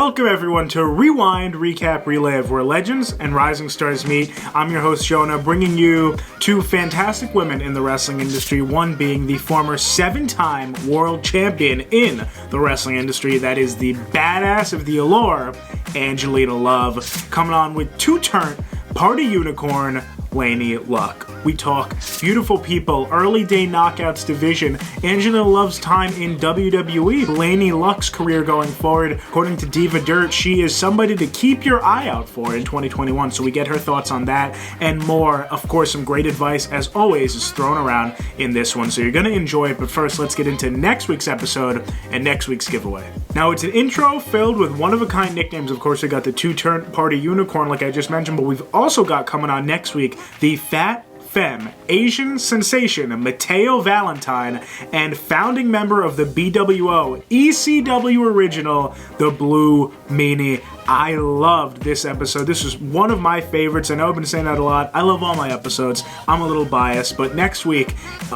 Welcome everyone to Rewind Recap Relive, where legends and rising stars meet. I'm your host Jonah, bringing you two fantastic women in the wrestling industry, one being the former 7-time world champion in the wrestling industry, that is the badass of the Allure, Angelina Love, coming on with two-turn party unicorn, Laynie Luck. We talk beautiful people, early day Knockouts Division, Angelina Love's time in WWE, Laynie Luck's career going forward. According to Diva Dirt, she is somebody to keep your eye out for in 2021, so we get her thoughts on that and more. Of course, some great advice, as always, is thrown around in this one, so you're going to enjoy it. But first, let's get into next week's episode and next week's giveaway. Now, it's an intro filled with one-of-a-kind nicknames. Of course, we got the two-turn party unicorn, like I just mentioned, but we've also got coming on next week the Fat Femme Asian sensation Mateo Valentine and founding member of the BWO ECW original, the Blue Meanie. I loved this episode. This was one of my favorites. I know I've been saying that a lot. I love all my episodes. I'm a little biased, but next week,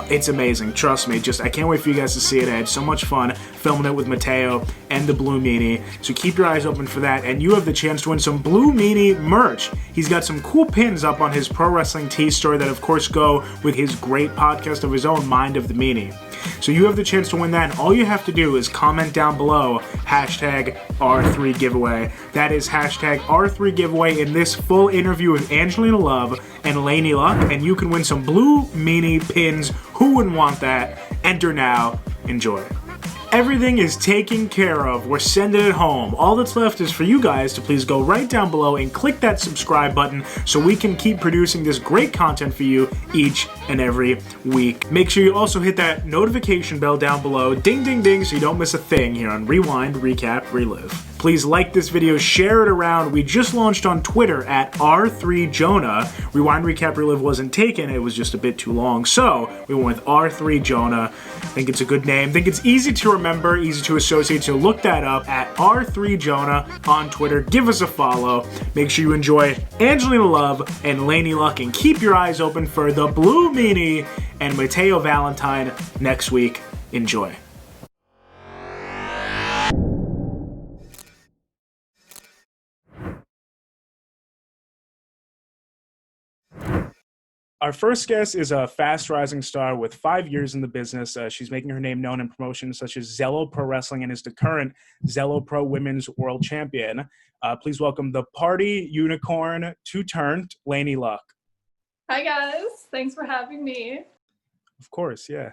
it's amazing. Trust me. I can't wait for you guys to see it. I had so much fun filming it with Mateo and the Blue Meanie. So keep your eyes open for that, and you have the chance to win some Blue Meanie merch. He's got some cool pins up on his Pro Wrestling Tees store that, of course, go with his great podcast of his own, Mind of the Meanie. So you have the chance to win that, and all you have to do is comment down below hashtag R3 giveaway. That is hashtag R3 giveaway in this full interview with Angelina Love and Laynie Luck, and you can win some Blue Meanie Pins. Who wouldn't want that? Enter now. Enjoy. Everything is taken care of. We're sending it home. All that's left is for you guys to please go right down below and click that subscribe button so we can keep producing this great content for you each and every week. Make sure you also hit that notification bell down below, ding ding ding, so you don't miss a thing here on Rewind Recap Relive. Please like this video, share it around. We just launched on Twitter at R3Jonah. Rewind Recap Relive wasn't taken, it was just a bit too long, so we went with R3Jonah. I think it's a good name. I think it's easy to remember, easy to associate, so look that up at R3Jonah on Twitter. Give us a follow. Make sure you enjoy Angelina Love and Laynie Luck, and keep your eyes open for the Blue Meanie and Mateo Valentine next week. Enjoy. Our first guest is a fast-rising star with 5 years in the business. She's making her name known in promotions such as Zello Pro Wrestling and is the current Zello Pro Women's World Champion. Please welcome the party unicorn, two-turned, Laynie Luck. Hi, guys. Thanks for having me. Of course, yeah.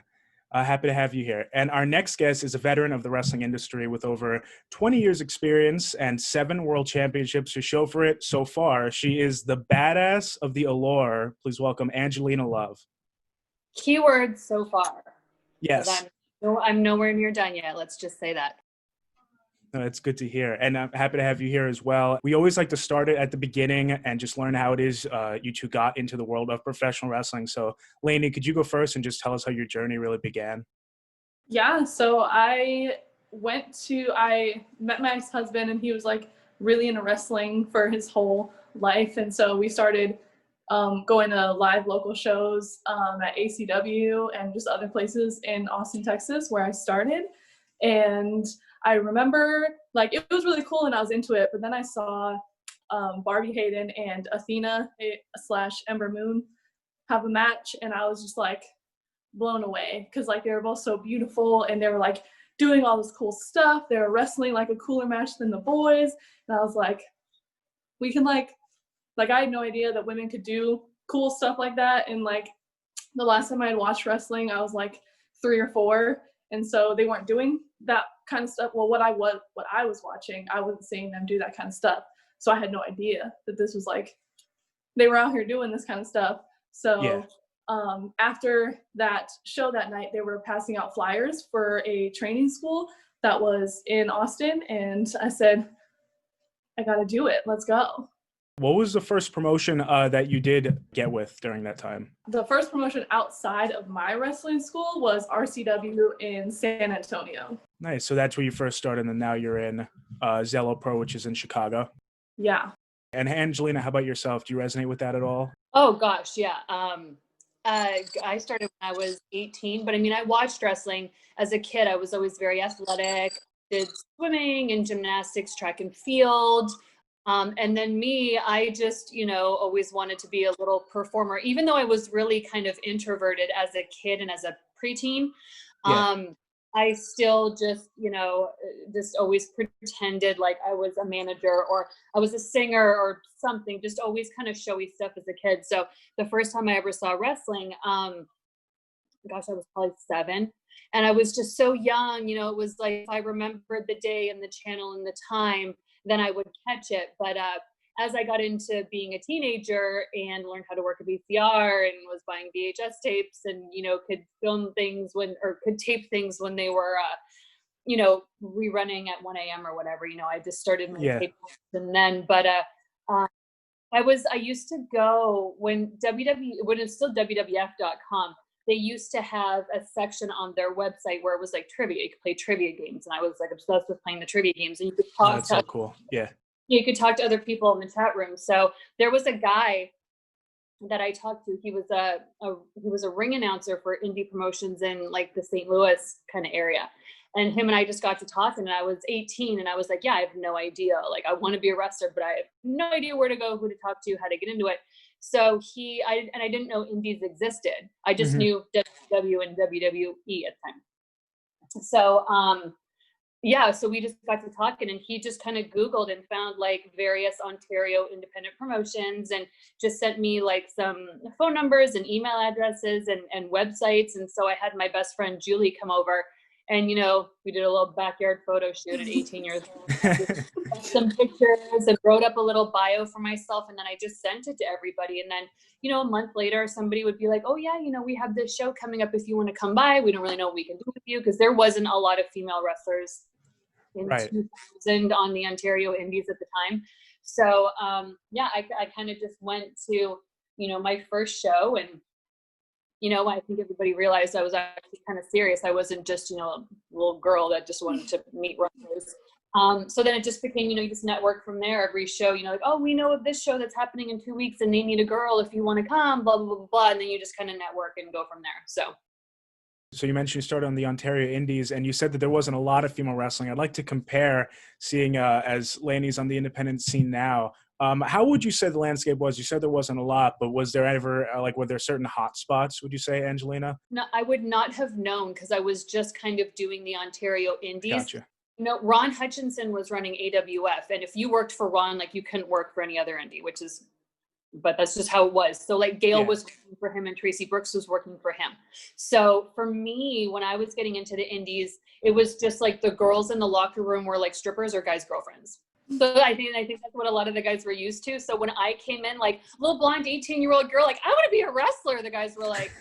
Happy to have you here. And our next guest is a veteran of the wrestling industry with over 20 years experience and 7 world championships to show for it so far. She is the badass of the Allure. Please welcome Angelina Love. Keyword so far. Yes. I'm nowhere near done yet. Let's just say that. No, it's good to hear. And I'm happy to have you here as well. We always like to start it at the beginning and just learn how it is you two got into the world of professional wrestling. So, Laynie, could you go first and just tell us how your journey really began? Yeah, so I met my ex-husband, and he was like really into wrestling for his whole life. And so we started going to live local shows at ACW and just other places in Austin, Texas, where I started. And I remember, like, it was really cool and I was into it, but then I saw Barbie Hayden and Athena / Ember Moon have a match, and I was just like blown away because, like, they were both so beautiful and they were like doing all this cool stuff. They were wrestling like a cooler match than the boys, and I was like, we can like I had no idea that women could do cool stuff like that. And like the last time I had watched wrestling, I was like 3 or 4, and so they weren't doing that kind of stuff. Well, what I was watching, I wasn't seeing them do that kind of stuff. So I had no idea that this was like, they were out here doing this kind of stuff. So yeah. After that show that night, they were passing out flyers for a training school that was in Austin. And I said, I got to do it. Let's go. What was the first promotion that you did get with during that time? The first promotion outside of my wrestling school was RCW in San Antonio. Nice. So that's where you first started, and then now you're in Zello Pro, which is in Chicago. Yeah. And Angelina, how about yourself? Do you resonate with that at all? Oh, gosh, yeah. I started when I was 18, but I mean, I watched wrestling as a kid. I was always very athletic. did swimming and gymnastics, track and field. And then me, I just, always wanted to be a little performer, even though I was really kind of introverted as a kid and as a preteen. I still just, just always pretended like I was a manager or I was a singer or something, just always kind of showy stuff as a kid. So the first time I ever saw wrestling, I was probably 7. And I was just so young, it was like, if I remembered the day and the channel and the time, then I would catch it. But as I got into being a teenager and learned how to work a VCR and was buying VHS tapes and, could film things could tape things when they were, rerunning at 1 a.m. or whatever, I just started my tape and then, but I used to go when it's still WWF.com, they used to have a section on their website where it was like trivia. You could play trivia games. And I was like obsessed with playing the trivia games. And you could talk that's so cool. Yeah. You could talk to other people in the chat room. So there was a guy that I talked to. He was a ring announcer for indie promotions in like the St. Louis kind of area. And him and I just got to talking, and I was 18 and I was like, yeah, I have no idea. Like, I want to be a wrestler, but I have no idea where to go, who to talk to, how to get into it. So I didn't know indies existed. I just knew WW and WWE at the time. So, so we just got to talking, and he just kind of Googled and found like various Ontario independent promotions and just sent me like some phone numbers and email addresses and websites. And so I had my best friend Julie come over, and we did a little backyard photo shoot at 18 years old. Some pictures and wrote up a little bio for myself, and then I just sent it to everybody. And then a month later somebody would be like, oh yeah, we have this show coming up if you want to come by. We don't really know what we can do with you, because there wasn't a lot of female wrestlers in 2000 on the Ontario indies at the time. So I kind of just went to my first show, and I think everybody realized I was actually kind of serious. I wasn't just, a little girl that just wanted to meet wrestlers. So then it just became, you just network from there. Every show, like, oh, we know of this show that's happening in 2 weeks and they need a girl if you want to come, blah, blah, blah, blah, blah. And then you just kind of network and go from there. So you mentioned you started on the Ontario Indies, and you said that there wasn't a lot of female wrestling. I'd like to compare, seeing as Laynie's on the independent scene now. How would you say the landscape was? You said there wasn't a lot, but was there ever, were there certain hot spots, would you say, Angelina? No, I would not have known, because I was just kind of doing the Ontario Indies. Gotcha. Ron Hutchinson was running AWF, and if you worked for Ron, like, you couldn't work for any other indie, but that's just how it was. So like Gail was working for him and Tracy Brooks was working for him. So for me, when I was getting into the indies, it was just like the girls in the locker room were like strippers or guys' girlfriends. So I think that's what a lot of the guys were used to. So when I came in, like, little blonde 18-year-old girl, like, I want to be a wrestler, the guys were like,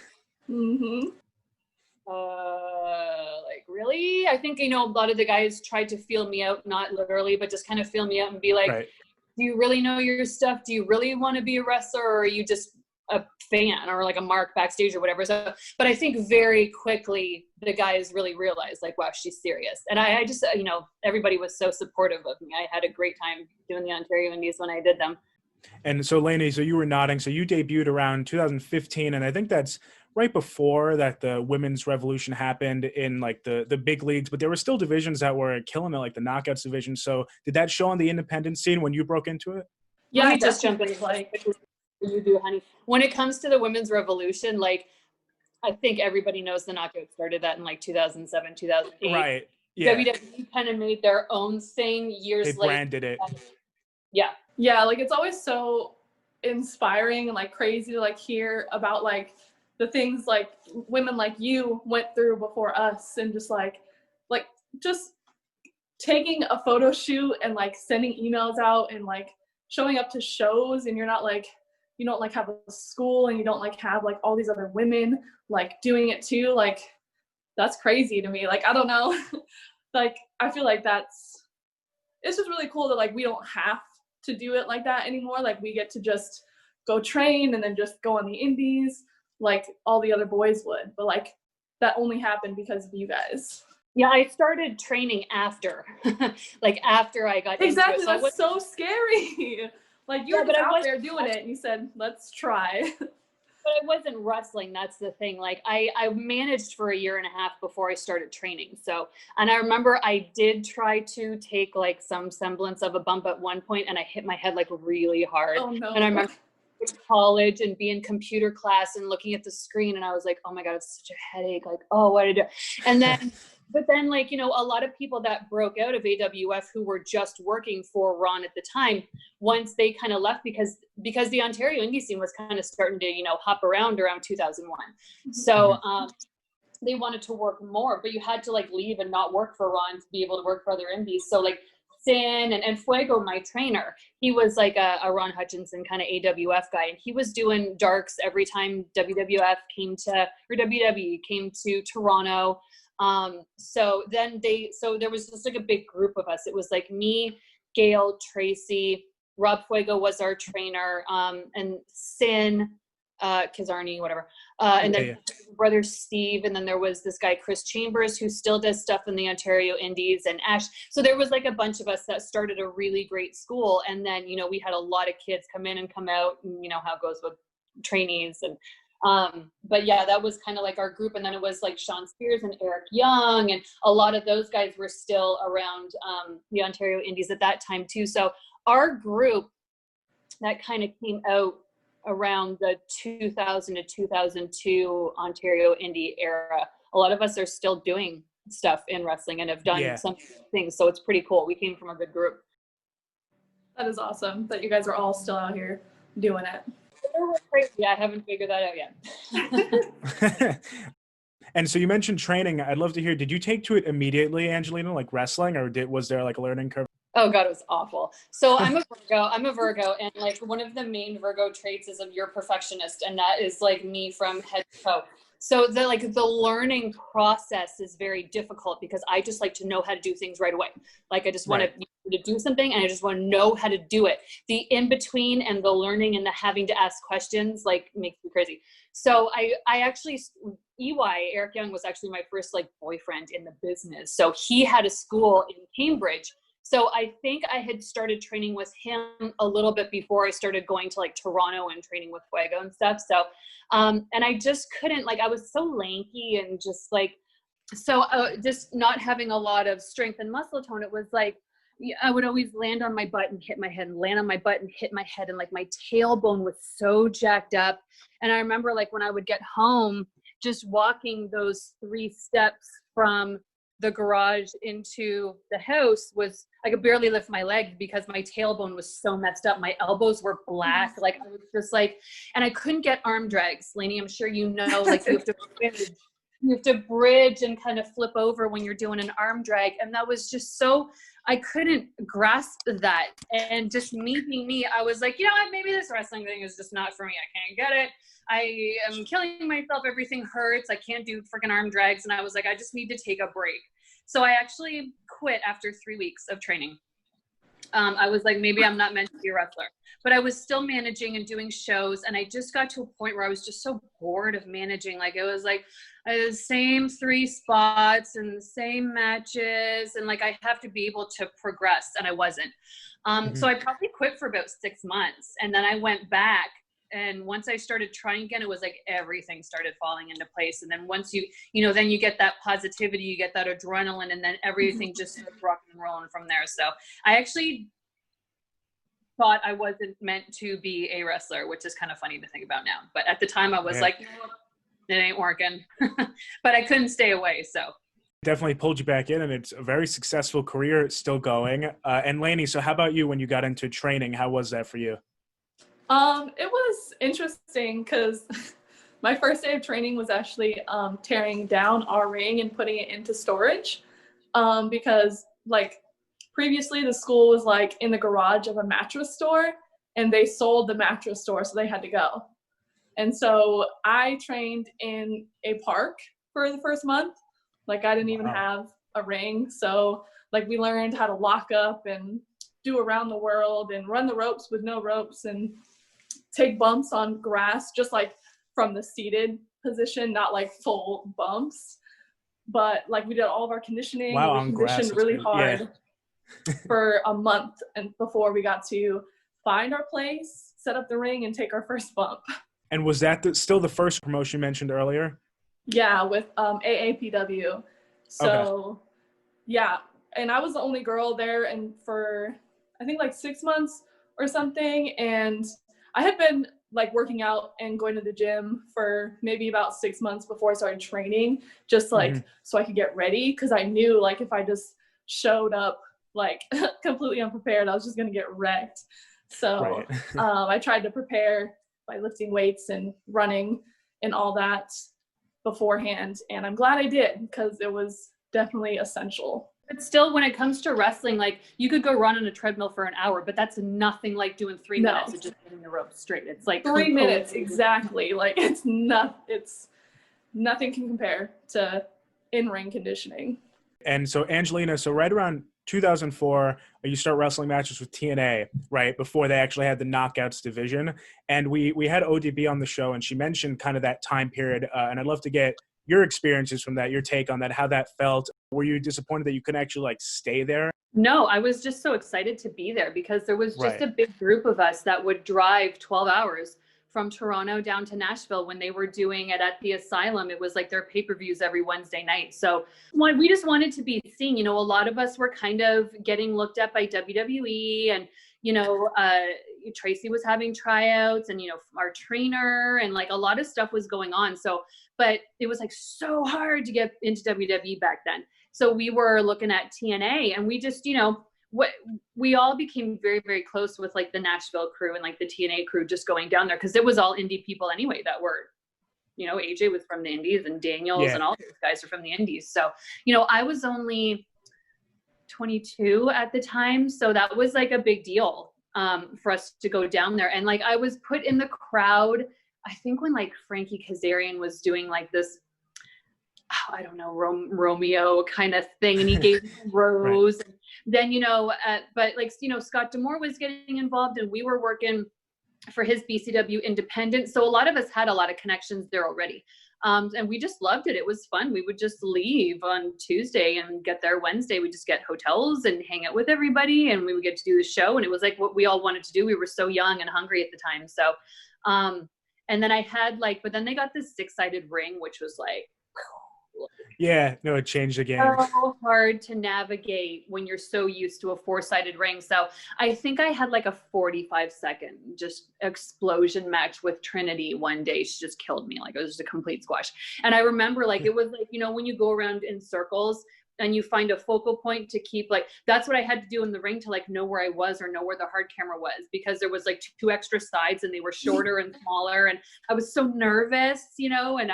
like, really? I think, a lot of the guys tried to feel me out, not literally, but just kind of feel me out and be like, do you really know your stuff? Do you really want to be a wrestler, or are you just a fan or like a mark backstage or whatever? So, but I think very quickly the guys really realized, like, wow, she's serious. And I just, everybody was so supportive of me. I had a great time doing the Ontario Indies when I did them. And so Laynie, so you were nodding. So you debuted around 2015, and I think that's right before that the women's revolution happened in like the big leagues, but there were still divisions that were killing it, like the Knockouts division. So did that show on the independent scene when you broke into it? Yeah, let me just jump in. Like, you do, honey. When it comes to the women's revolution, like, I think everybody knows the Knockouts started that in like 2007, 2008. Right. Yeah. WWE kind of made their own thing years later. They branded it. Yeah. Yeah, like, it's always so inspiring and like crazy to like hear about like the things like women like you went through before us, and just like just taking a photo shoot and like sending emails out and like showing up to shows, and you're not like, you don't like have a school, and you don't like have like all these other women like doing it too. Like, that's crazy to me. Like, I don't know. Like, I feel like it's just really cool that like we don't have to do it like that anymore. Like, we get to just go train and then just go on the indies like all the other boys would. But like, that only happened because of you guys. Yeah, I started training after, like, after I got exactly into it. So that's so scary. Like, you were just out there doing it, and you said, let's try. But I wasn't wrestling. That's the thing. Like I managed for a year and a half before I started training. So, and I remember I did try to take like some semblance of a bump at one point, and I hit my head like really hard. Oh no. And I remember in college and be in computer class and looking at the screen, and I was like, oh my God, it's such a headache. Like, oh, what did I do? And then but then, like, you know, a lot of people that broke out of AWF who were just working for Ron at the time, once they kind of left because the Ontario indie scene was kind of starting to, you know, hop around 2001. So they wanted to work more, but you had to like leave and not work for Ron to be able to work for other indies. So like Sin and Fuego, my trainer, he was like a Ron Hutchinson kind of AWF guy, and he was doing darks every time WWE came to Toronto. So there was just like a big group of us. It was like me, Gail, Tracy, Rob Fuego was our trainer, and Sin, Kizarni, whatever. And then brother Steve, and then there was this guy, Chris Chambers, who still does stuff in the Ontario Indies, and Ash. So there was like a bunch of us that started a really great school. And then, you know, we had a lot of kids come in and come out, and you know how it goes with trainees. And but yeah, that was kind of like our group. And then it was like Sean Spears and Eric Young, and a lot of those guys were still around the Ontario Indies at that time too. So our group that kind of came out around the 2000 to 2002 Ontario Indie era, a lot of us are still doing stuff in wrestling and have done some things. So it's pretty cool. We came from a good group. That is awesome that you guys are all still out here doing it. Crazy. I haven't figured that out yet. And so you mentioned training. I'd love to hear, did you take to it immediately, Angelina, like wrestling, or was there like a learning curve? Oh God, it was awful. So I'm a Virgo, and like one of the main Virgo traits is you're a perfectionist, and that is like me from head to toe. So the learning process is very difficult because I just like to know how to do things right away. Like I just want to do something, and I just want to know how to do it. The in between and the learning and the having to ask questions like makes me crazy. So I actually, Eric Young was actually my first like boyfriend in the business. So he had a school in Cambridge. So I think I had started training with him a little bit before I started going to like Toronto and training with Fuego and stuff. So, and I just couldn't, like, I was so lanky and just like, so just not having a lot of strength and muscle tone. It was like, I would always land on my butt and hit my head, and land on my butt and hit my head. And like my tailbone was so jacked up. And I remember like when I would get home, just walking those 3 steps from the garage into the house was, I could barely lift my leg because my tailbone was so messed up. My elbows were black. Like I was just like, and I couldn't get arm drags. Laynie, I'm sure you know, like you have to bridge and kind of flip over when you're doing an arm drag. And that was just so, I couldn't grasp that. And just me being me, I was like, you know what, maybe this wrestling thing is just not for me. I can't get it. I am killing myself. Everything hurts. I can't do freaking arm drags. And I was like, I just need to take a break. So I actually quit after 3 weeks of training. I was like, maybe I'm not meant to be a wrestler, but I was still managing and doing shows. And I just got to a point where I was just so bored of managing. Like it was like the same 3 spots and the same matches. And like, I have to be able to progress. And I wasn't. So I probably quit for about 6 months. And then I went back. And once I started trying again, it was like everything started falling into place. And then once then you get that positivity, you get that adrenaline, and then everything just starts rocking and rolling from there. So I actually thought I wasn't meant to be a wrestler, which is kind of funny to think about now. But at the time I was like, no, it ain't working. But I couldn't stay away. So definitely pulled you back in, and it's a very successful career still going. And Laynie, so how about you when you got into training? How was that for you? It was interesting because my first day of training was actually tearing down our ring and putting it into storage because like previously the school was like in the garage of a mattress store, and they sold the mattress store, so they had to go. And so I trained in a park for the first month. Like I didn't even have a ring. So like we learned how to lock up and do around the world and run the ropes with no ropes and take bumps on grass, just like from the seated position, not like full bumps. But like we did all of our conditioning. Wow, we on grass, conditioned really hard for a month and before we got to find our place, set up the ring, and take our first bump. And was that still the first promotion you mentioned earlier? Yeah, with AAPW. So Okay. yeah, and I was the only girl there and for I think like 6 months or something, and I had been like working out and going to the gym for maybe about 6 months before I started training, just like so I could get ready, because I knew like if I just showed up like completely unprepared, I was just gonna get wrecked. So Right. I tried to prepare by lifting weights and running and all that beforehand, and I'm glad I did, because it was definitely essential. But still, when it comes to wrestling, like you could go run on a treadmill for an hour, but that's nothing like doing 3 minutes of just getting the rope straight. It's like 3 minutes exactly. Like it's nothing can compare to in-ring conditioning. And so Angelina, so right around 2004, you start wrestling matches with TNA, right, before they actually had the Knockouts division. And we had ODB on the show, and she mentioned kind of that time period. And I'd love to get your experiences from that, your take on that, how that felt. Were you disappointed that you couldn't actually like stay there? No, I was just so excited to be there because there was just a big group of us that would drive 12 hours from Toronto down to Nashville when they were doing it at the Asylum. It was like their pay-per-views every Wednesday night. So we just wanted to be seen. You know, a lot of us were kind of getting looked at by WWE, and, you know, Tracy was having tryouts, and, you know, our trainer, and like a lot of stuff was going on. So, but it was like so hard to get into WWE back then. So we were looking at TNA, and we just, you know, we all became very, very close with like the Nashville crew and like the TNA crew just going down there, because it was all indie people anyway that were, you know, AJ was from the indies, and Daniels and all those guys are from the indies. So, you know, I was only 22 at the time. So that was like a big deal for us to go down there. And like I was put in the crowd, I think when like Frankie Kazarian was doing like this, I don't know, Romeo kind of thing, and he gave Rose. Right. Then, you know, but like, you know, Scott D'Amore was getting involved, and we were working for his BCW independent. So a lot of us had a lot of connections there already. And we just loved it. It was fun. We would just leave on Tuesday and get there Wednesday. We just get hotels and hang out with everybody, and we would get to do the show. And it was like what we all wanted to do. We were so young and hungry at the time. So, and then I had like, but then they got this 6-sided ring, which was like, yeah, no, it changed the game. So hard to navigate when you're so used to a 4-sided ring. So I think I had like a 45-second just explosion match with Trinity one day. She just killed me. Like it was just a complete squash. And I remember like, it was like, you know, when you go around in circles and you find a focal point to keep, like, that's what I had to do in the ring to like know where I was or know where the hard camera was, because there was like 2 extra sides and they were shorter and smaller. And I was so nervous, you know, and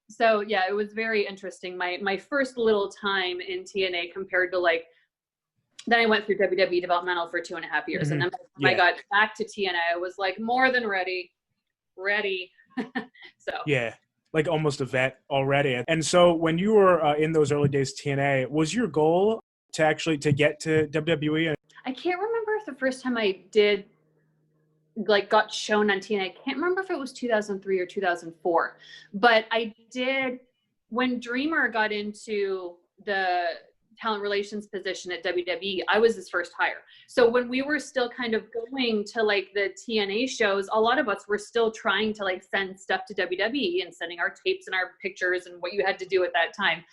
so yeah, it was very interesting. My first little time in TNA compared to like, then I went through WWE developmental for 2.5 years. And then when I got back to TNA, I was like more than ready. So yeah, like almost a vet already. And so when you were in those early days TNA, was your goal to actually to get to WWE? I can't remember if the first time I did like got shown on TNA. I can't remember if it was 2003 or 2004, but I did when Dreamer got into the talent relations position at WWE. I was his first hire. So when we were still kind of going to like the TNA shows, a lot of us were still trying to like send stuff to WWE and sending our tapes and our pictures and what you had to do at that time.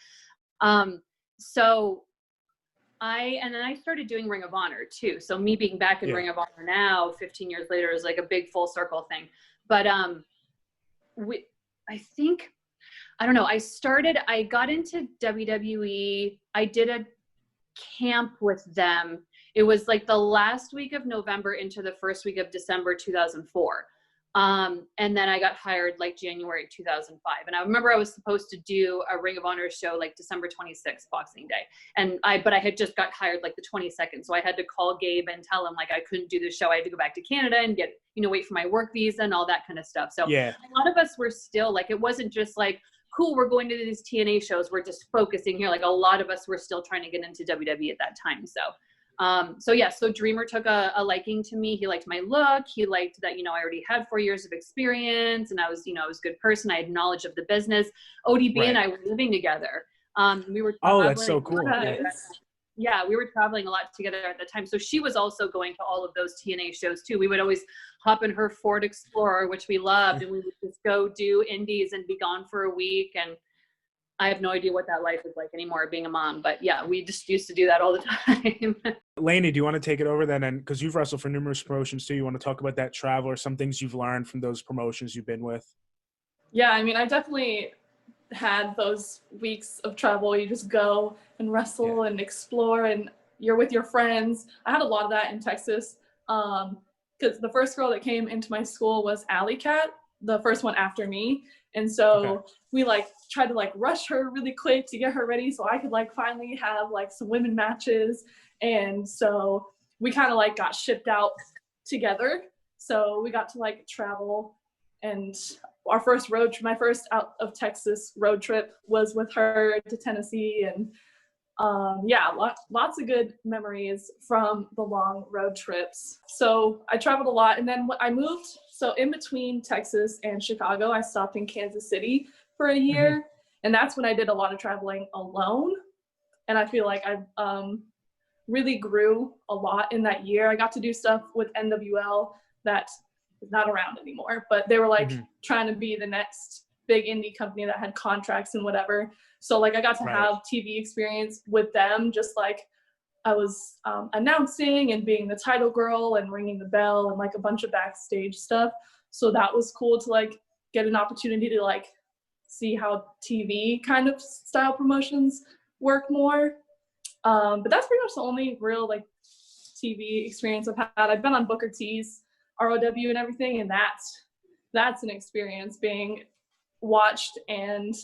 So and then I started doing Ring of Honor too. So me being back in Ring of Honor now, 15 years later, is like a big full circle thing. But I think, I don't know, I got into WWE. I did a camp with them. It was like the last week of November into the first week of December, 2004. And then I got hired like January 2005. And I remember I was supposed to do a Ring of Honor show like December 26th, Boxing Day. But I had just got hired like the 22nd. So I had to call Gabe and tell him like I couldn't do the show. I had to go back to Canada and get, you know, wait for my work visa and all that kind of stuff. So a lot of us were still like, it wasn't just like, cool, we're going to these TNA shows. We're just focusing here. Like a lot of us were still trying to get into WWE at that time. So Dreamer took a liking to me. He liked my look. He liked that, you know, I already had 4 years of experience and I was, you know, I was a good person. I had knowledge of the business. ODB and I were living together. We were that's so cool. yeah, we were traveling a lot together at the time. So she was also going to all of those TNA shows too. We would always hop in her Ford Explorer, which we loved, and we would just go do indies and be gone for a week. And I have no idea what that life is like anymore, being a mom. But yeah, we just used to do that all the time. Laynie, do you want to take it over then? And because you've wrestled for numerous promotions too, you want to talk about that travel or some things you've learned from those promotions you've been with? Yeah, I mean, I definitely had those weeks of travel. You just go and wrestle and explore, and you're with your friends. I had a lot of that in Texas because the first girl that came into my school was Alley Cat, the first one after me. And so we like tried to like rush her really quick to get her ready so I could like finally have like some women matches. And so we kind of like got shipped out together. So we got to like travel, and our first my first out of Texas road trip was with her to Tennessee. And yeah, lots of good memories from the long road trips. So I traveled a lot, and then I moved. So in between Texas and Chicago, I stopped in Kansas City for a year, and that's when I did a lot of traveling alone. And I feel like I really grew a lot in that year. I got to do stuff with NWL that is not around anymore, but they were like trying to be the next big indie company that had contracts and whatever. So like I got to have TV experience with them, just like I was announcing and being the title girl and ringing the bell and like a bunch of backstage stuff. So that was cool to like get an opportunity to like see how TV kind of style promotions work more. But that's pretty much the only real like TV experience I've had. I've been on Booker T's ROW and everything, and that's an experience, being watched and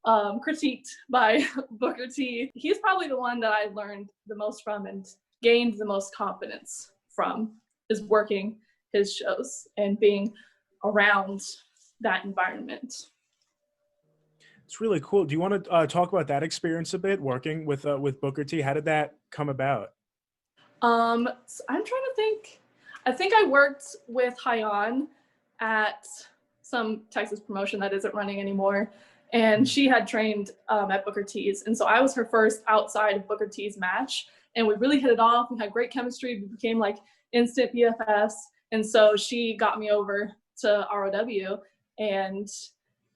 critiqued by Booker T. He's probably the one that I learned the most from and gained the most confidence from, is working his shows and being around that environment. It's really cool. Do you want to talk about that experience a bit, working with Booker T? How did that come about? So I'm trying to think. I think I worked with Hyan at some Texas promotion that isn't running anymore, and she had trained at Booker T's, and so I was her first outside of Booker T's match, and we really hit it off. We had great chemistry. We became like instant BFFs, and so she got me over to ROW, and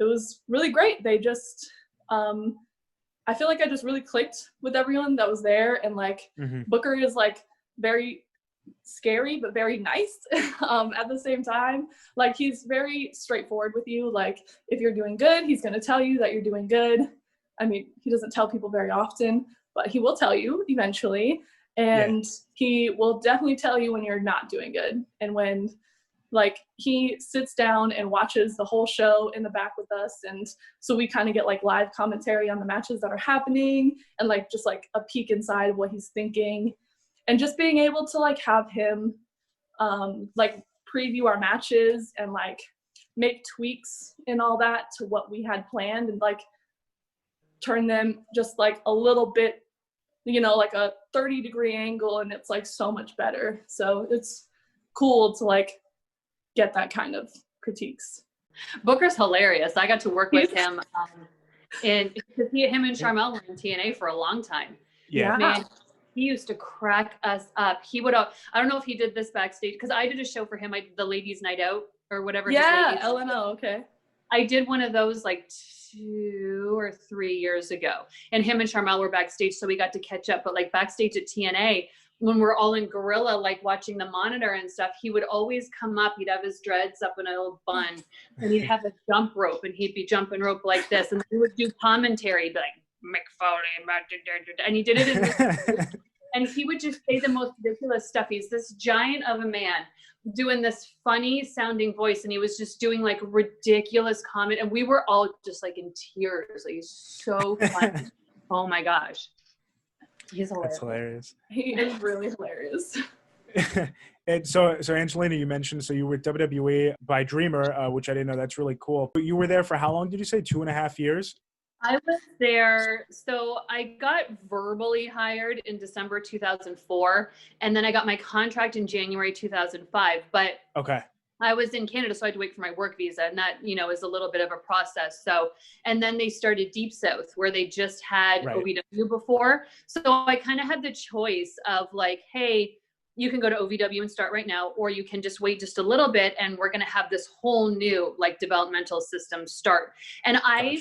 it was really great. They just I feel like I just really clicked with everyone that was there, and like Booker is like very scary but very nice at the same time. Like he's very straightforward with you. Like if you're doing good, he's going to tell you that you're doing good. I mean, he doesn't tell people very often, but he will tell you eventually. And he will definitely tell you when you're not doing good. And when like he sits down and watches the whole show in the back with us, and so we kind of get like live commentary on the matches that are happening and like just like a peek inside of what he's thinking. And just being able to like have him like preview our matches and like make tweaks and all that to what we had planned, and like turn them just like a little bit, you know, like a 30-degree angle, and it's like so much better. So it's cool to like get that kind of critiques. Booker's hilarious. I got to work with him him and Charmel were in TNA for a long time. Yeah. Man, he used to crack us up. He would, I don't know if he did this backstage, because I did a show for him, the Ladies Night Out or whatever. Yeah, LNO, okay. I did one of those like 2 or 3 years ago, and him and Charmel were backstage, so we got to catch up. But like backstage at TNA, when we're all in Gorilla, like watching the monitor and stuff, he would always come up. He'd have his dreads up in a little bun, and he'd have a jump rope, and he'd be jumping rope like this, and he would do commentary, like Mick Foley, and he did it in and he would just say the most ridiculous stuff. He's this giant of a man doing this funny sounding voice, and he was just doing like ridiculous comment, and we were all just like in tears. Like, he's so funny. Oh my gosh, he's hilarious. That's hilarious. He is really hilarious. And so Angelina, you mentioned, so you were WWE by Dreamer, which I didn't know. That's really cool. But you were there for how long did you say? 2.5 years? I was there. So I got verbally hired in December 2004, and then I got my contract in January 2005. But okay, I was in Canada, so I had to wait for my work visa, and that, you know, is a little bit of a process. So, and then they started Deep South, where they just had OVW before. So I kind of had the choice of like, hey, you can go to OVW and start right now, or you can just wait just a little bit, and we're going to have this whole new like developmental system start. And I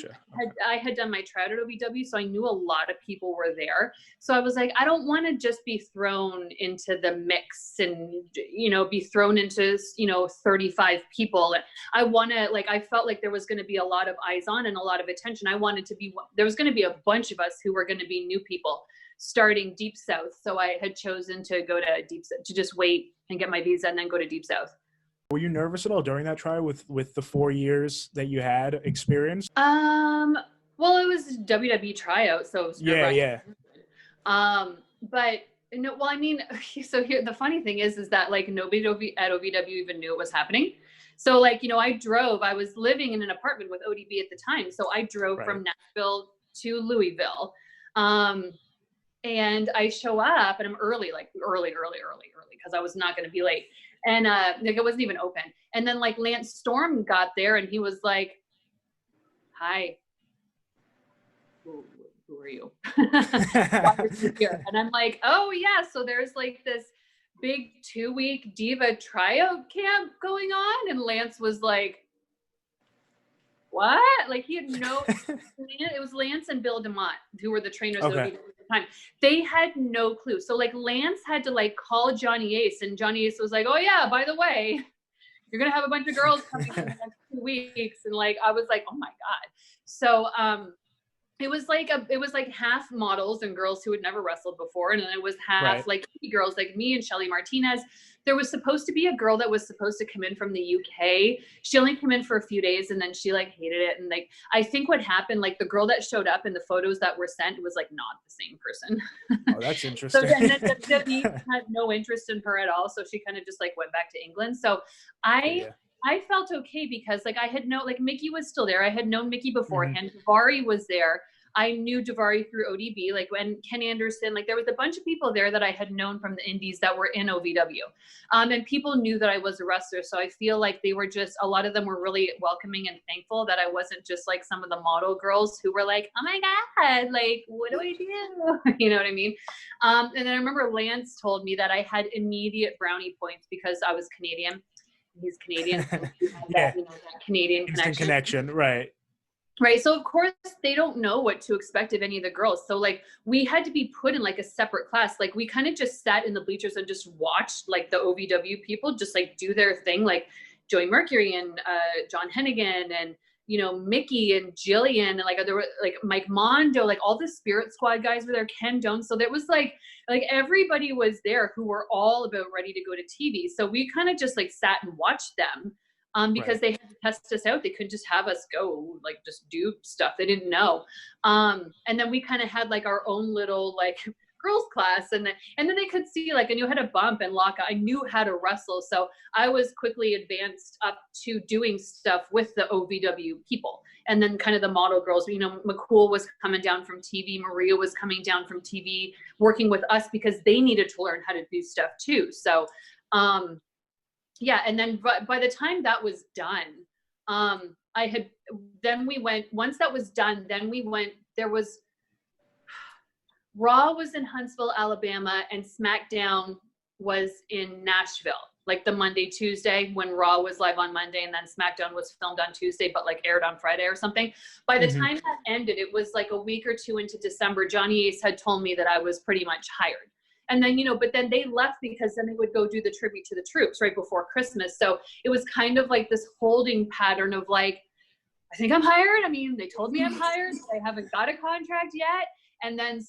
had done my tryout at OVW, so I knew a lot of people were there. So I was like, I don't want to just be thrown into the mix and, you know, be thrown into, you know, 35 people. I want to, like, I felt like there was going to be a lot of eyes on and a lot of attention. I wanted to be, there was going to be a bunch of us who were going to be new people starting Deep South. So I had chosen to go to Deep South, to just wait and get my visa and then go to Deep South. Were you nervous at all during that trial with the 4 years that you had experience? Well, it was WWE tryout, so it was yeah. But no, well, I mean, so here the funny thing is that like nobody at OVW even knew it was happening. So like, you know, I was living in an apartment with ODB at the time, so I drove from Nashville to Louisville. And I show up and I'm early because I was not going to be late. And like it wasn't even open. And then like Lance Storm got there and he was like, "Hi, who are you? Why are you here?" And I'm like, "Oh yeah, so there's like this big 2-week diva tryout camp going on." And Lance was like, "What?" Like he had no, it was Lance and Bill DeMott, who were the trainers at the time. They had no clue. So like Lance had to like call Johnny Ace, and Johnny Ace was like, "Oh yeah, by the way, you're going to have a bunch of girls coming in the next 2 weeks." And like, I was like, oh my God. So, it was like half models and girls who had never wrestled before. And then it was half like girls like me and Shelly Martinez. There was supposed to be a girl that was supposed to come in from the UK. She only came in for a few days and then she like hated it. And like, I think what happened, like the girl that showed up in the photos that were sent was like not the same person. Oh, that's interesting. So then WWE had no interest in her at all. So she kind of just like went back to England. So I felt okay because like I had like Mickey was still there. I had known Mickey beforehand. Davari was there. I knew Davari through ODB, like when Ken Anderson, like there was a bunch of people there that I had known from the indies that were in OVW. And people knew that I was a wrestler. So I feel like they were just, a lot of them were really welcoming and thankful that I wasn't just like some of the model girls who were like, "Oh my God, like, what do I do?" You know what I mean? And then I remember Lance told me that I had immediate brownie points because I was Canadian. He's Canadian. So he had that, you know, that Canadian connection. Right. Right. So of course they don't know what to expect of any of the girls. So like we had to be put in like a separate class. Like we kind of just sat in the bleachers and just watched like the OVW people just like do their thing, like Joey Mercury and John Hennigan and, you know, Mickey and Jillian and like there were like Mike Mondo, like all the Spirit Squad guys were there, Ken Jones. So there was like everybody was there who were all about ready to go to TV. So we kind of just like sat and watched them. Because they had to test us out. They couldn't just have us go, like, just do stuff they didn't know. And then we kind of had, like, our own little, like, girls class. And then they could see, like, I knew how to bump and lock. I knew how to wrestle. So I was quickly advanced up to doing stuff with the OVW people. And then kind of the model girls, you know, McCool was coming down from TV. Maria was coming down from TV, working with us because they needed to learn how to do stuff, too. So, yeah, and then by the time that was done, once that was done, then we went, Raw was in Huntsville, Alabama, and SmackDown was in Nashville, like the Monday, Tuesday, when Raw was live on Monday, and then SmackDown was filmed on Tuesday, but like aired on Friday or something. By the time that ended, it was like a week or two into December, Johnny Ace had told me that I was pretty much hired. And then, you know, but then they left because then they would go do the tribute to the troops right before Christmas. So it was kind of like this holding pattern of like, I think I'm hired. I mean, they told me I'm hired. I haven't got a contract yet. And then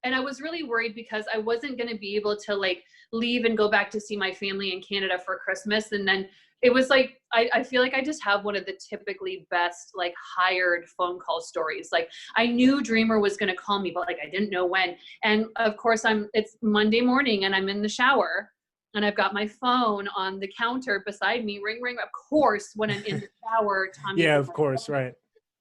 and I was really worried because I wasn't going to be able to like leave and go back to see my family in Canada for Christmas. And then it was like, I feel like I just have one of the typically best, like hired phone call stories. Like I knew Dreamer was going to call me, but like, I didn't know when. And of course it's Monday morning and I'm in the shower and I've got my phone on the counter beside me, ring, ring. Of course, when I'm in the shower, Tommy. Yeah, of course. Phone. Right.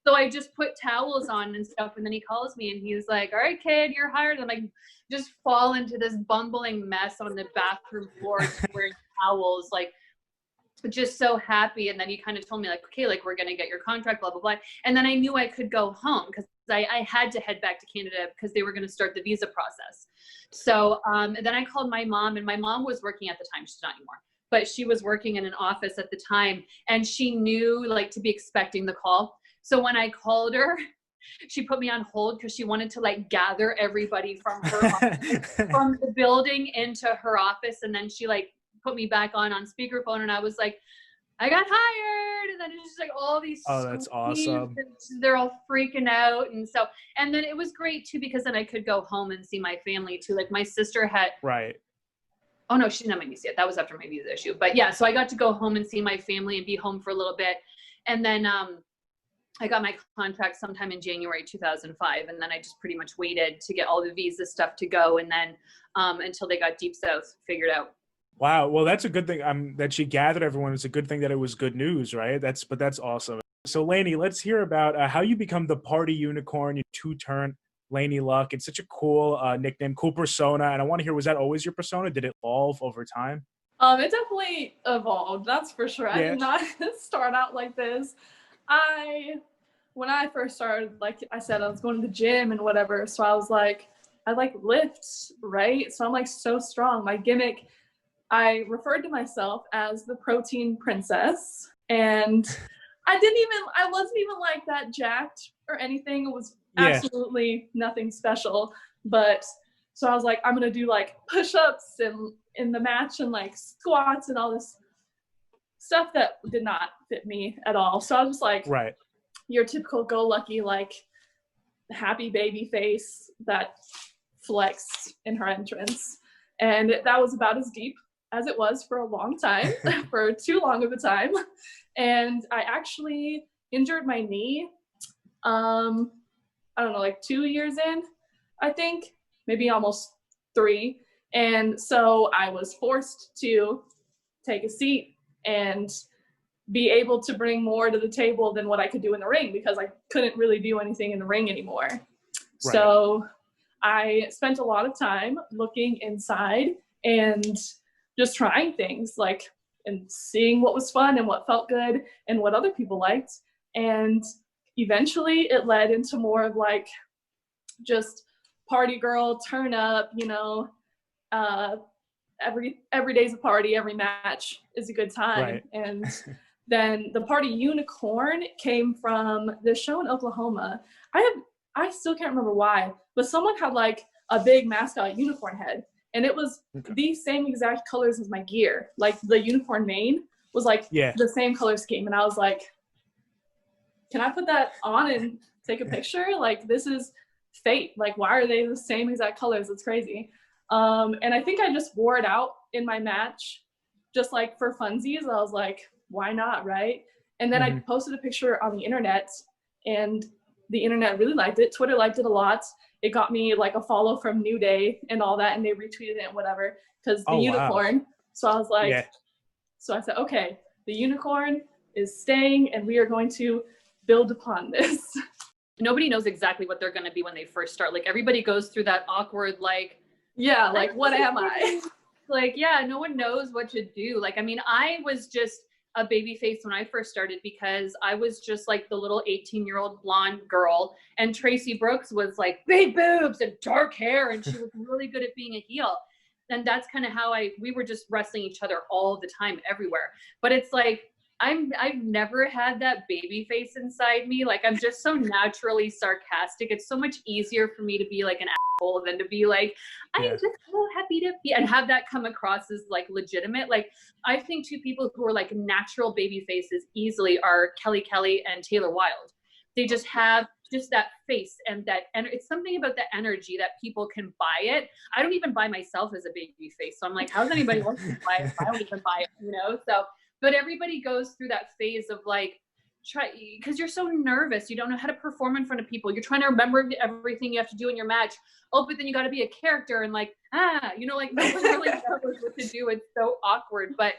So I just put towels on and stuff. And then he calls me and he's like, "All right, kid, you're hired." And I'm like, just fall into this bumbling mess on the bathroom floor, wearing towels, like just so happy. And then he kind of told me like, okay, like we're going to get your contract, blah, blah, blah. And then I knew I could go home because I had to head back to Canada because they were going to start the visa process. So then I called my mom, and my mom was working at the time. She's not anymore, but she was working in an office at the time, and she knew like to be expecting the call. So when I called her, she put me on hold because she wanted to like gather everybody from her office, from the building into her office. And then she like put me back on speakerphone, and I was like, I got hired. And then it's just like all these, oh, that's awesome. They're all freaking out. And so, and then it was great too, because then I could go home and see my family too. Like my sister had, right. Oh no, she didn't make me see it. That was after my visa issue. But yeah, so I got to go home and see my family and be home for a little bit. And then I got my contract sometime in January 2005. And then I just pretty much waited to get all the visa stuff to go. And then until they got Deep South figured out. Wow. Well, that's a good thing that she gathered everyone. It's a good thing that it was good news, right? That's awesome. So Laynie, let's hear about how you become the party unicorn, you two-turn Laynie Luck. It's such a cool nickname, cool persona. And I want to hear, was that always your persona? Did it evolve over time? It definitely evolved, that's for sure. I did not start out like this. When I first started, like I said, I was going to the gym and whatever. So I was like, I like lifts, right? So I'm like so strong. My gimmick, I referred to myself as the protein princess, and I wasn't even like that jacked or anything. It was absolutely nothing special. But so I was like, I'm going to do like push-ups and in the match and like squats and all this stuff that did not fit me at all. So I was just like, right, your typical go-lucky, like happy baby face that flexed in her entrance. And that was about as deep as it was for a long time, for too long of a time. And I actually injured my knee, I don't know, like 2 years in, I think, maybe almost 3. And so I was forced to take a seat and be able to bring more to the table than what I could do in the ring, because I couldn't really do anything in the ring anymore. Right. So I spent a lot of time looking inside and just trying things, like, and seeing what was fun and what felt good and what other people liked. And eventually it led into more of like just party girl, turn up, you know, every day's a party, every match is a good time. Right. And then the party unicorn came from this show in Oklahoma. I still can't remember why, but someone had like a big mascot unicorn head, and it was the same exact colors as my gear. Like the unicorn mane was like the same color scheme. And I was like, can I put that on and take a picture? Like, this is fate. Like, why are they the same exact colors? It's crazy. And I think I just wore it out in my match, just like for funsies. I was like, why not, right? And then I posted a picture on the internet, and the internet really liked it. Twitter liked it a lot. It got me like a follow from New Day and all that, and they retweeted it and whatever, because the unicorn. Wow. So I was like, so I said, okay, the unicorn is staying, and we are going to build upon this. Nobody knows exactly what they're going to be when they first start. Like, everybody goes through that awkward, like, like, what am I? Like, no one knows what to do. Like, I mean, I was just a baby face when I first started, because I was just like the little 18-year-old blonde girl, and Tracy Brooks was like big boobs and dark hair, and she was really good at being a heel. And that's kind of how we were just wrestling each other all the time, everywhere. But it's like, I've never had that baby face inside me. Like, I'm just so naturally sarcastic. It's so much easier for me to be like an asshole than to be like, I'm just so happy to be, and have that come across as like legitimate. Like, I think two people who are like natural baby faces easily are Kelly and Taylor Wilde. They just have just that face and that, and it's something about the energy that people can buy it. I don't even buy myself as a baby face. So I'm like, how's anybody else to buy it if I don't even buy it, you know? So, but everybody goes through that phase of like, because you're so nervous. You don't know how to perform in front of people. You're trying to remember everything you have to do in your match. Oh, but then you got to be a character, and like, you know, like, no one really knows what to do. It's so awkward, but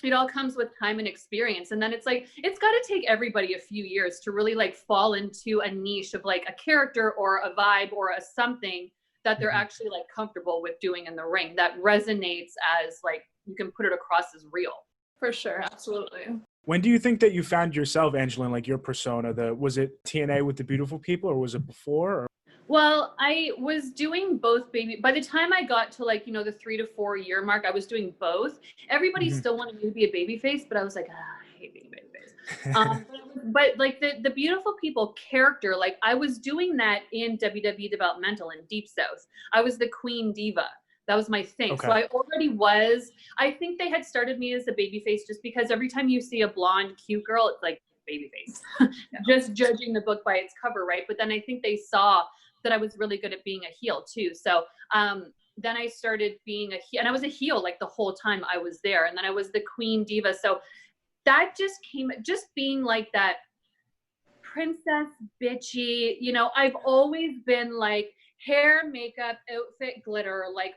it all comes with time and experience. And then it's like, it's got to take everybody a few years to really like fall into a niche of like a character or a vibe or a something that they're actually like comfortable with doing in the ring, that resonates as like, you can put it across as real. For sure, absolutely. When do you think that you found yourself, Angelina, like your persona? Was it TNA with the beautiful people, or was it before? Or? Well, I was doing both baby. By the time I got to like, the 3 to 4 year mark, I was doing both. Everybody still wanted me to be a baby face, but I was like, I hate being a baby face. But like the beautiful people character, like I was doing that in WWE Developmental in Deep South. I was the Queen Diva. That was my thing. Okay. So I already was, I think they had started me as a baby face just because every time you see a blonde, cute girl, it's like baby face. Just judging the book by its cover, right? But then I think they saw that I was really good at being a heel too. So then I started being a heel, and I was a heel like the whole time I was there. And then I was the Queen Diva. So that just being like that princess bitchy, I've always been like hair, makeup, outfit, glitter, like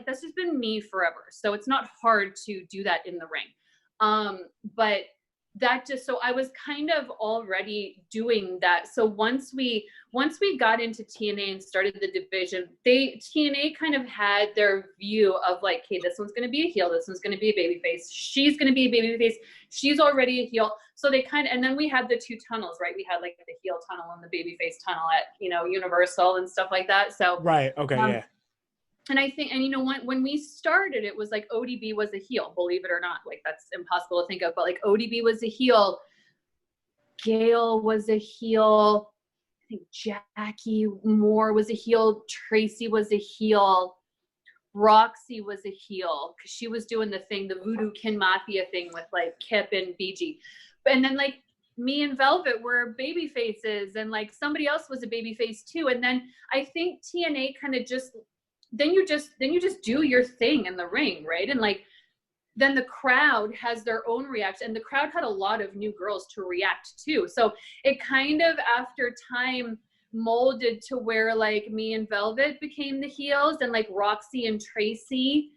that's just been me forever. So it's not hard to do that in the ring. But that just, so I was kind of already doing that. So once we got into TNA and started the division, TNA kind of had their view of like, okay, this one's going to be a heel. This one's going to be a baby face. She's going to be a baby face. She's already a heel. So they and then we had the two tunnels, right? We had like the heel tunnel and the baby face tunnel at, Universal and stuff like that. So, right. Okay. Yeah. And I think, and when we started, it was like ODB was a heel, believe it or not. Like that's impossible to think of, but like ODB was a heel. Gail was a heel. I think Jackie Moore was a heel. Tracy was a heel. Roxy was a heel because she was doing the Voodoo Kin Mafia thing with like Kip and BG. And then like me and Velvet were baby faces, and like somebody else was a baby face too. And then I think TNA kind of then you just do your thing in the ring, right? And like then the crowd has their own reaction, and the crowd had a lot of new girls to react to. So it kind of after time molded to where like me and Velvet became the heels, and like Roxy and Tracy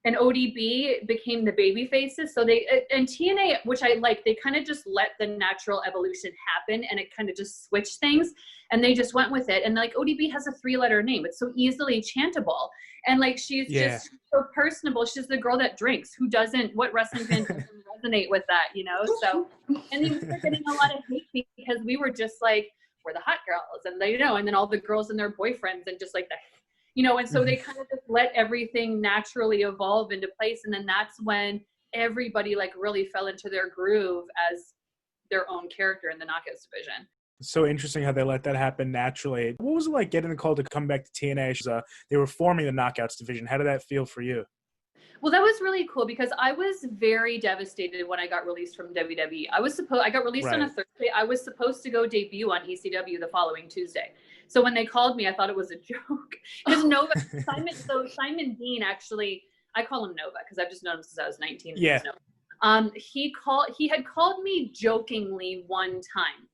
and ODB became the baby faces. So and TNA, which I like, they kind of just let the natural evolution happen, and it kind of just switched things, and they just went with it. And like ODB has a 3-letter name. It's so easily chantable. And like, she's just so personable. She's the girl that drinks. Who doesn't, what wrestling fan doesn't resonate with that, So, and then we were getting a lot of hate because we were just like, we're the hot girls, and and then all the girls and their boyfriends, and just like and so they kind of just let everything naturally evolve into place. And then that's when everybody like really fell into their groove as their own character in the Knockouts division. It's so interesting how they let that happen naturally. What was it like getting the call to come back to TNA? They were forming the Knockouts division. How did that feel for you? Well, that was really cool because I was very devastated when I got released from WWE. I got released on a Thursday. I was supposed to go debut on ECW the following Tuesday. So when they called me, I thought it was a joke. Because Simon Dean actually, I call him Nova because I've just known him since I was 19. Yeah. He had called me jokingly one time.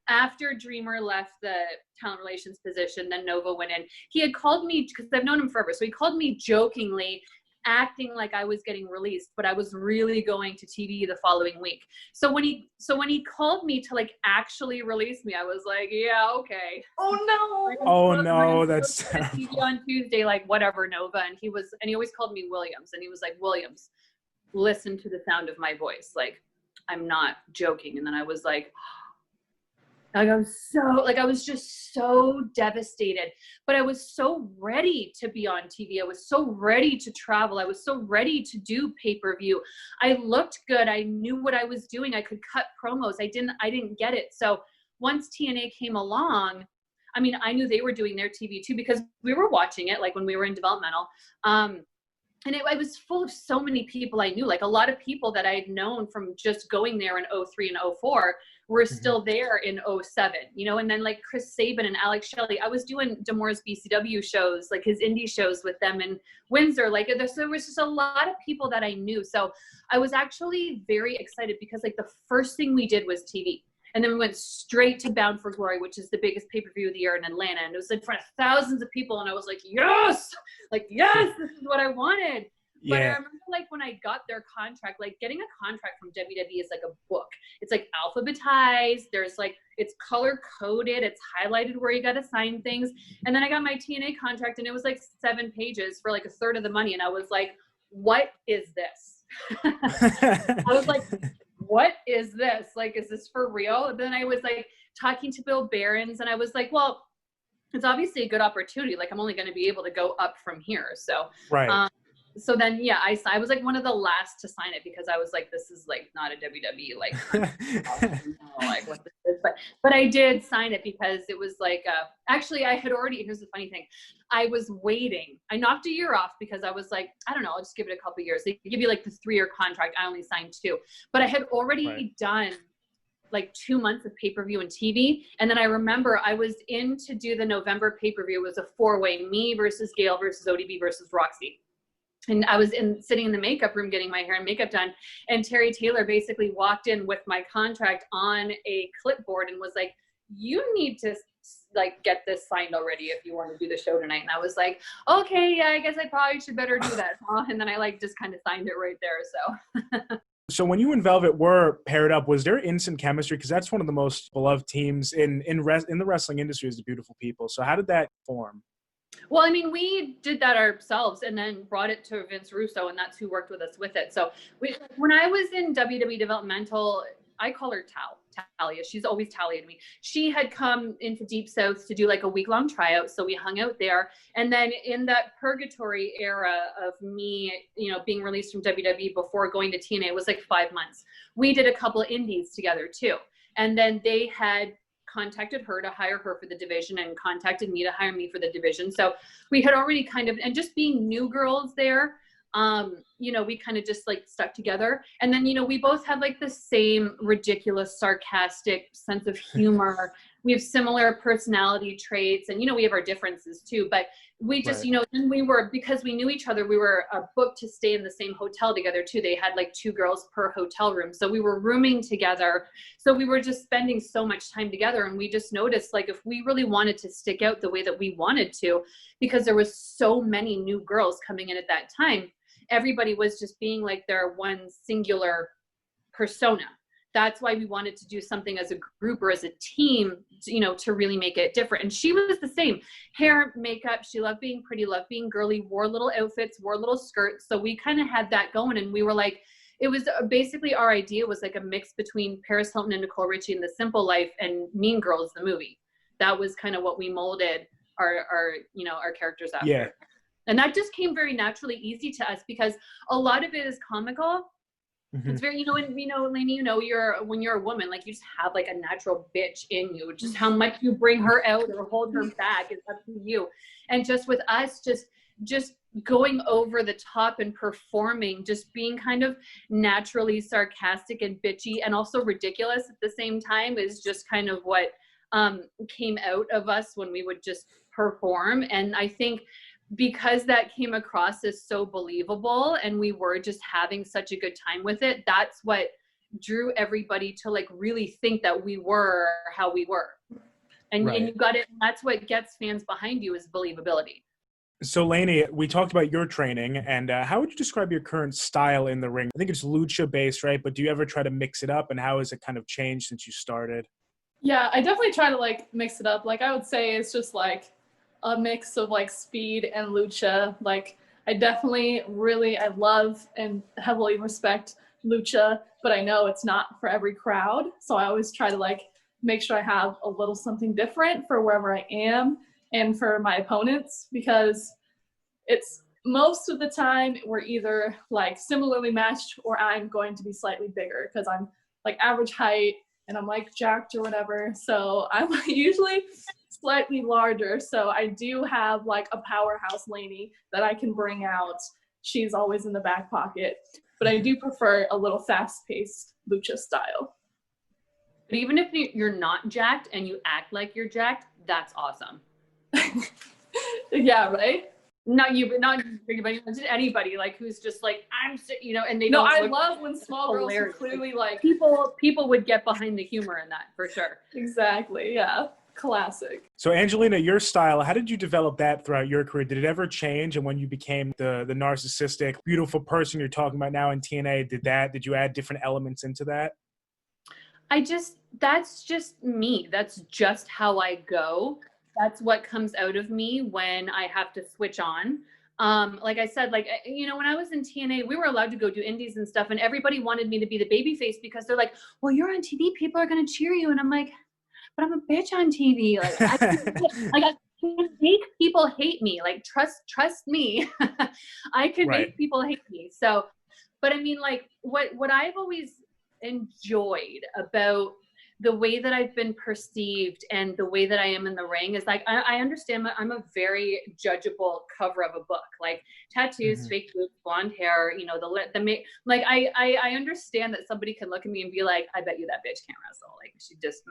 After Dreamer left the talent relations position, then Nova went in. He had called me, because I've known him forever, so he called me jokingly, acting like I was getting released, but I was really going to TV the following week. So when he called me to like actually release me, I was like, yeah, okay. Oh no. Oh no, that's terrible. On Tuesday, like whatever, Nova, and he always called me Williams, and he was like, Williams, listen to the sound of my voice, like I'm not joking. And then I was like I was just so devastated, but I was so ready to be on TV. I was so ready to travel. I was so ready to do pay-per-view. I looked good. I knew what I was doing. I could cut promos. I didn't get it. So once TNA came along, I mean, I knew they were doing their TV too, because we were watching it like when we were in developmental. And it was full of so many people I knew, like a lot of people that I had known from just going there in 03 and 04 were still there in 07, and then like Chris Sabin and Alex Shelley. I was doing D'Amour's BCW shows, like his indie shows with them in Windsor. Like there was just a lot of people that I knew. So I was actually very excited because like the first thing we did was TV. And then we went straight to Bound for Glory, which is the biggest pay-per-view of the year in Atlanta. And it was in front of thousands of people. And I was like, yes, this is what I wanted. Yeah. But I remember like when I got their contract, like getting a contract from WWE is like a book. It's like alphabetized. There's like, it's color coded. It's highlighted where you got to sign things. And then I got my TNA contract and it was like 7 pages for like a third of the money. And I was like, what is this? I was like, what is this? Like, is this for real? And then I was like talking to Bill Behrens, and I was like, well, it's obviously a good opportunity. Like, I'm only going to be able to go up from here. So, Right. So then, yeah, I was like one of the last to sign it because I was like, this is like not a WWE, like, like what this is. But I did sign it because it was like, actually I had already, here's the funny thing. I was waiting. I knocked a year off because I was like, I don't know, I'll just give it a couple years. They give you like the 3-year contract. I only signed 2, but I had already done like 2 months of pay-per-view and TV. And then I remember I was in to do the November pay-per-view. It was a 4-way, me versus Gail versus ODB versus Roxy. And I was sitting in the makeup room getting my hair and makeup done. And Terry Taylor basically walked in with my contract on a clipboard and was like, you need to like get this signed already if you want to do the show tonight. And I was like, okay, yeah, I guess I probably should better do that. And then I like just kind of signed it right there. So. So when you and Velvet were paired up, was there instant chemistry? Because that's one of the most beloved teams in the wrestling industry is the Beautiful People. So how did that form? Well, I mean, we did that ourselves and then brought it to Vince Russo, and that's who worked with us with it. So when I was in WWE Developmental, I call her Talia. She's always tallied me. She had come into Deep South to do like a week-long tryout. So we hung out there. And then in that purgatory era of me, you know, being released from WWE before going to TNA, it was like 5 months. We did a couple of indies together too. And then they had contacted her to hire her for the division and contacted me to hire me for the division. So we had already kind of, and just being new girls there, you know, we kind of just like stuck together. And then, you know, we both had like the same ridiculous, sarcastic sense of humor. We have similar personality traits, and, you know, we have our differences too, but we just, you know, and we were, because we knew each other, we were booked to stay in the same hotel together too. They had like 2 girls per hotel room. So we were rooming together. So we were just spending so much time together. And we just noticed, like, if we really wanted to stick out the way that we wanted to, because there was so many new girls coming in at that time, everybody was just being like their one singular persona. That's why we wanted to do something as a group or as a team, you know, to really make it different. And she was the same. Hair, makeup, she loved being pretty, loved being girly, wore little outfits, wore little skirts. So we kind of had that going, and we were like, it was basically, our idea was like a mix between Paris Hilton and Nicole Richie in The Simple Life and Mean Girls, the movie. That was kind of what we molded our you know, our characters after. Yeah. And that just came very naturally easy to us because a lot of it is comical. Mm-hmm. It's very, you know, and, you know, Laynie, you know, when you're a woman, like, you just have like a natural bitch in you. Just how much you bring her out or hold her back is up to you. And just with us, just going over the top and performing, just being kind of naturally sarcastic and bitchy and also ridiculous at the same time is just kind of what came out of us when we would just perform. And I think because that came across as so believable and we were just having such a good time with it, that's what drew everybody to like really think that we were how we were. And, and you got it. And that's what gets fans behind you, is believability. So Laynie, we talked about your training, and how would you describe your current style in the ring? I think it's lucha based, right? But do you ever try to mix it up, and how has it kind of changed since you started? Yeah, I definitely try to like mix it up. Like, I would say it's just like a mix of like speed and lucha. Like, I definitely I love and heavily respect lucha, but I know it's not for every crowd. So I always try to like make sure I have a little something different for wherever I am and for my opponents, because it's most of the time we're either like similarly matched or I'm going to be slightly bigger because I'm like average height and I'm like jacked or whatever. So I'm usually slightly larger. So I do have like a powerhouse Laynie that I can bring out. She's always in the back pocket, but I do prefer a little fast-paced lucha style. But even if you're not jacked and you act like you're jacked, that's awesome. Yeah, right? Not you, but not everybody, just anybody like who's just like, I'm, you know, and they no, don't. I love when small girls are clearly like people would get behind the humor in that for sure. Exactly. Yeah. Classic. So Angelina, your style, how did you develop that throughout your career? Did it ever change? And when you became the narcissistic, beautiful person you're talking about now in TNA, did you add different elements into that? That's just me. That's just how I go. That's what comes out of me when I have to switch on. Like I said, like, when I was in TNA, we were allowed to go do indies and stuff, and everybody wanted me to be the baby face because they're like, well, you're on TV, people are going to cheer you. And I'm like, but I'm a bitch on TV. Like, I can make people hate me. Like, trust me. I can make people hate me. So, but I mean, like, what I've always enjoyed about the way that I've been perceived and the way that I am in the ring is like, I understand that I'm a very judgeable cover of a book, like tattoos, fake boobs, blonde hair, like, I understand that somebody can look at me and be like, I bet you that bitch can't wrestle. Like she just,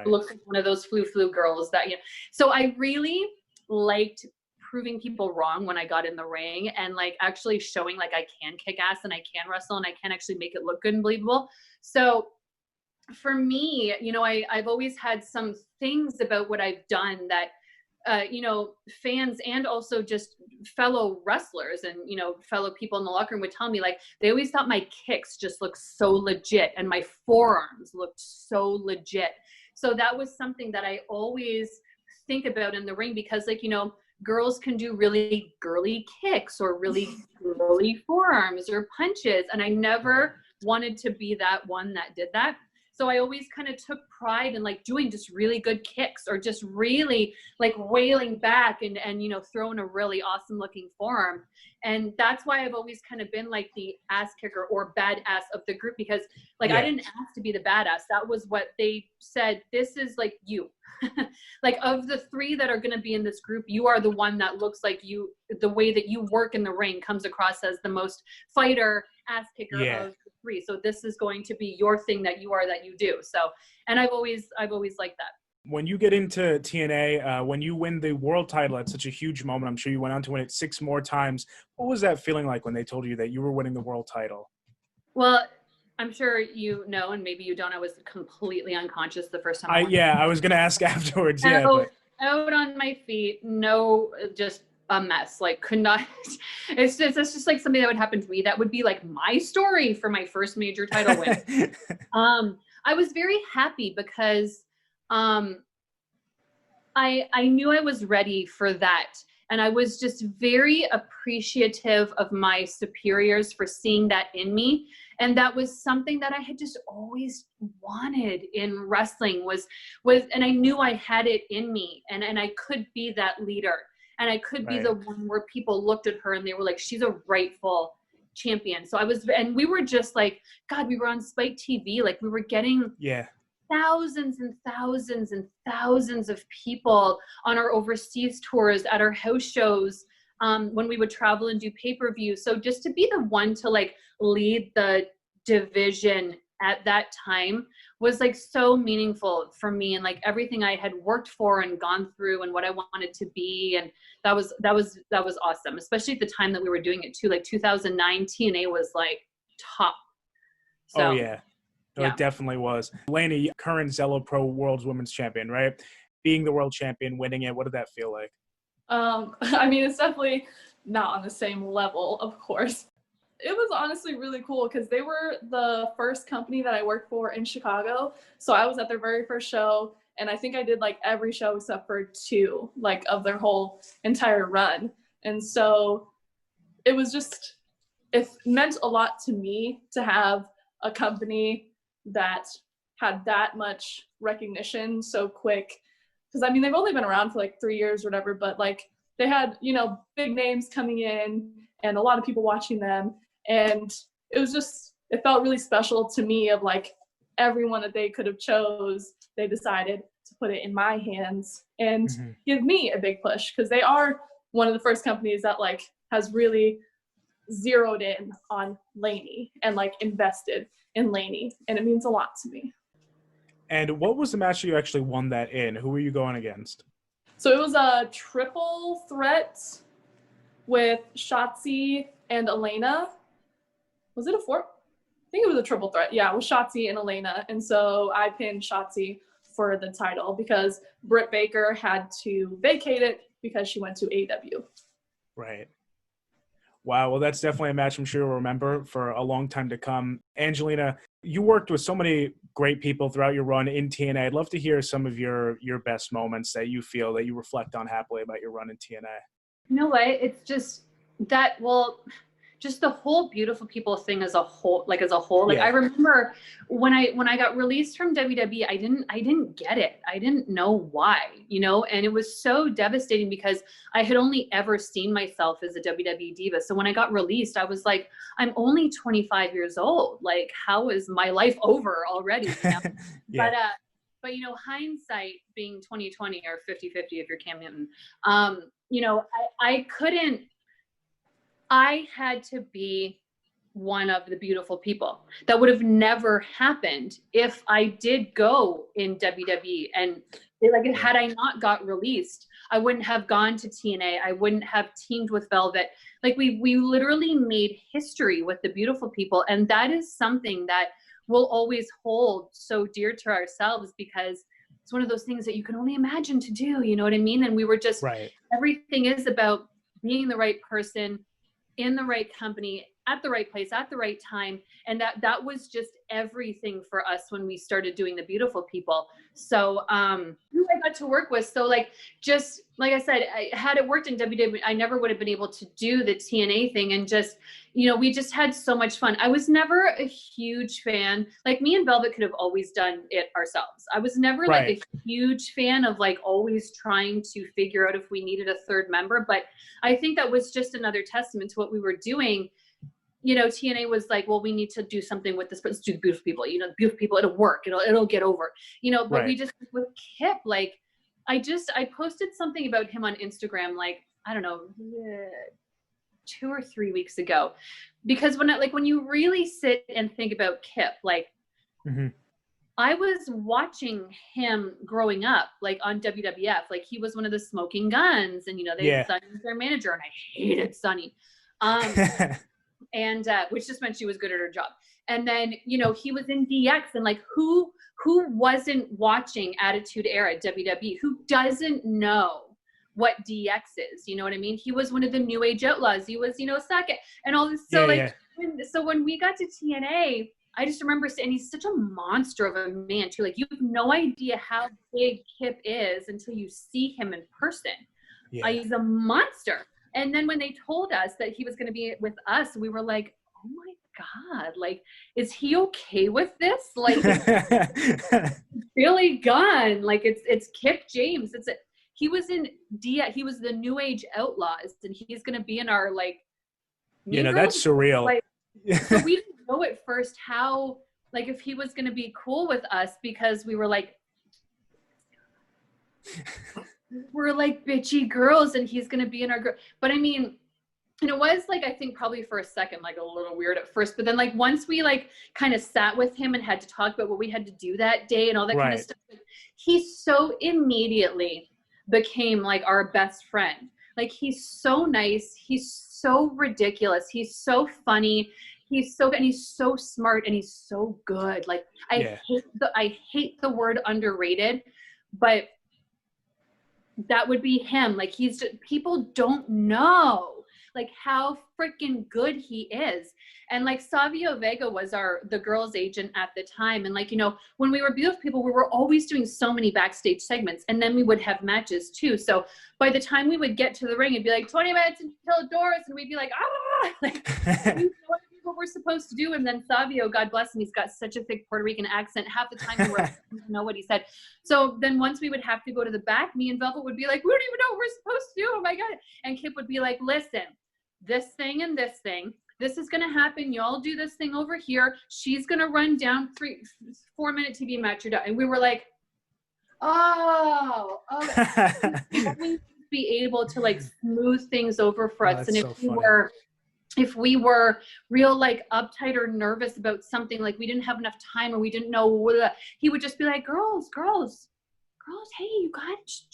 looks like one of those flu girls that, so I really liked proving people wrong when I got in the ring and like actually showing like I can kick ass and I can wrestle and I can actually make it look good and believable. So for me, I've always had some things about what I've done that, fans and also just fellow wrestlers and, fellow people in the locker room would tell me, like, they always thought my kicks just looked so legit and my forearms looked so legit. So that was something that I always think about in the ring because, like, girls can do really girly kicks or really girly forearms or punches. And I never wanted to be that one that did that. So I always kind of took pride in like doing just really good kicks or just really like wailing back and throwing a really awesome looking forearm. And that's why I've always kind of been like the ass kicker or badass of the group because like I didn't ask to be the badass. That was what they said. This is like you. Like of the three that are going to be in this group, you are the one that looks like you, the way that you work in the ring comes across as the most fighter ass kicker of the three. So this is going to be your thing that you are, that you do. So, and I've always liked that. When you get into TNA, when you win the world title at such a huge moment, I'm sure you went on to win it 6 more times. What was that feeling like when they told you that you were winning the world title? Well, I'm sure you know, and maybe you don't. I was completely unconscious the first time. I was going to ask afterwards. Out on my feet, no, just a mess. Like, could not. It's just like something that would happen to me. That would be like my story for my first major title win. I was very happy because I knew I was ready for that. And I was just very appreciative of my superiors for seeing that in me. And that was something that I had just always wanted in wrestling was, and I knew I had it in me and I could be that leader and I could be the one where people looked at her and they were like, she's a rightful champion. So and we were just like, God, we were on Spike TV. Like we were getting thousands and thousands and thousands of people on our overseas tours, at our house shows, when we would travel and do pay-per-view. So just to be the one to like lead the division at that time was like so meaningful for me, and like everything I had worked for and gone through and what I wanted to be. And that was awesome, especially at the time that we were doing it too. Like 2009 TNA was like top. So, It definitely was. Laynie, current Zello Pro World's Women's Champion, right? Being the world champion, winning it, what did that feel like? I mean, it's definitely not on the same level, of course. It was honestly really cool because they were the first company that I worked for in Chicago. So I was at their very first show, and I think I did like every show except for 2, like of their whole entire run. And so it meant a lot to me to have a company that had that much recognition so quick. Because I mean, they've only been around for like 3 years or whatever, but like they had, big names coming in and a lot of people watching them. And it felt really special to me of like everyone that they could have chose, they decided to put it in my hands and give me a big push, because they are one of the first companies that like has really zeroed in on Laynie and like invested in Laynie, and it means a lot to me. And what was the match that you actually won that in? Who were you going against? So it was a triple threat with Shotzi and Elena. Was it a 4? I think it was a triple threat. Yeah, with Shotzi and Elena. And so I pinned Shotzi for the title because Britt Baker had to vacate it because she went to AEW. Right. Wow, well, that's definitely a match I'm sure you'll remember for a long time to come. Angelina, you worked with so many great people throughout your run in TNA. I'd love to hear some of your best moments that you feel that you reflect on happily about your run in TNA. You know what? It's just that, well, just the whole beautiful people thing as a whole, like Yeah. I remember when I got released from WWE, I didn't get it. I didn't know why, and it was so devastating because I had only ever seen myself as a WWE diva. So when I got released, I was like, I'm only 25 years old. Like, how is my life over already? Yeah. But hindsight being 2020 or 50-50 if you're Cam Newton, I couldn't. I had to be one of the beautiful people. That would have never happened if I did go in WWE. And had I not got released, I wouldn't have gone to TNA. I wouldn't have teamed with Velvet. Like we literally made history with the beautiful people. And that is something that we'll always hold so dear to ourselves because it's one of those things that you can only imagine to do. You know what I mean? And we were just, everything is about being the right person, in the right company, at the right place, at the right time. And that was just everything for us when we started doing the beautiful people. So who I got to work with. So just like I said, had it worked in WWE, I never would have been able to do the TNA thing. And just, we just had so much fun. I was never a huge fan. Like me and Velvet could have always done it ourselves. I was never like a huge fan of always trying to figure out if we needed a third member. But I think that was just another testament to what we were doing. TNA was like, well, we need to do something with this, but let's do the beautiful people, the beautiful people, it'll work, it'll get over, but we just, with Kip, I posted something about him on Instagram, I don't know, 2 or 3 weeks ago, because when you really sit and think about Kip, I was watching him growing up, on WWF, he was one of the smoking guns, and Sonny was their manager, and I hated Sonny. And which just meant she was good at her job. And then, he was in DX, and who wasn't watching Attitude Era WWE? Who doesn't know what DX is? You know what I mean? He was one of the New Age Outlaws. He was, Saket and all this. So so when we got to TNA, I just remember saying, he's such a monster of a man too. You have no idea how big Kip is until you see him in person. He's a monster. And then when they told us that he was going to be with us, we were like, oh my God, is he okay with this? Billy Gunn, it's Kip James. He was in he was the New Age Outlaws, and he's going to be in our that's surreal. So we didn't know at first how, if he was going to be cool with us, because we were we're bitchy girls, and he's gonna be in our group. But I mean, and it was I think probably for a second a little weird at first, but then once we kind of sat with him and had to talk about what we had to do that day and all that kind of stuff, he so immediately became our best friend. He's so nice, he's so ridiculous, he's so funny, he's so smart, and he's so good. I hate the word underrated, but that would be him. He's just, people don't know how freaking good he is. And Savio Vega was the girls agent at the time. And when we were beautiful people, we were always doing so many backstage segments, and then we would have matches too. So by the time we would get to the ring, it'd be 20 minutes until doors, and we'd be we knew what we're supposed to do. And then Savio, God bless him, he's got such a thick Puerto Rican accent, half the time we didn't know what he said. So then once we would have to go to the back, me and Velvet would be we don't even know what we're supposed to do, oh my God. And Kip would be listen, this thing and this thing, this is going to happen, y'all do this thing over here, she's going to run down 4-minute TV match, you're done. And we were oh we be able to smooth things over for us. And if we were real uptight or nervous about something, we didn't have enough time or we didn't know, he would just be girls, hey, you guys,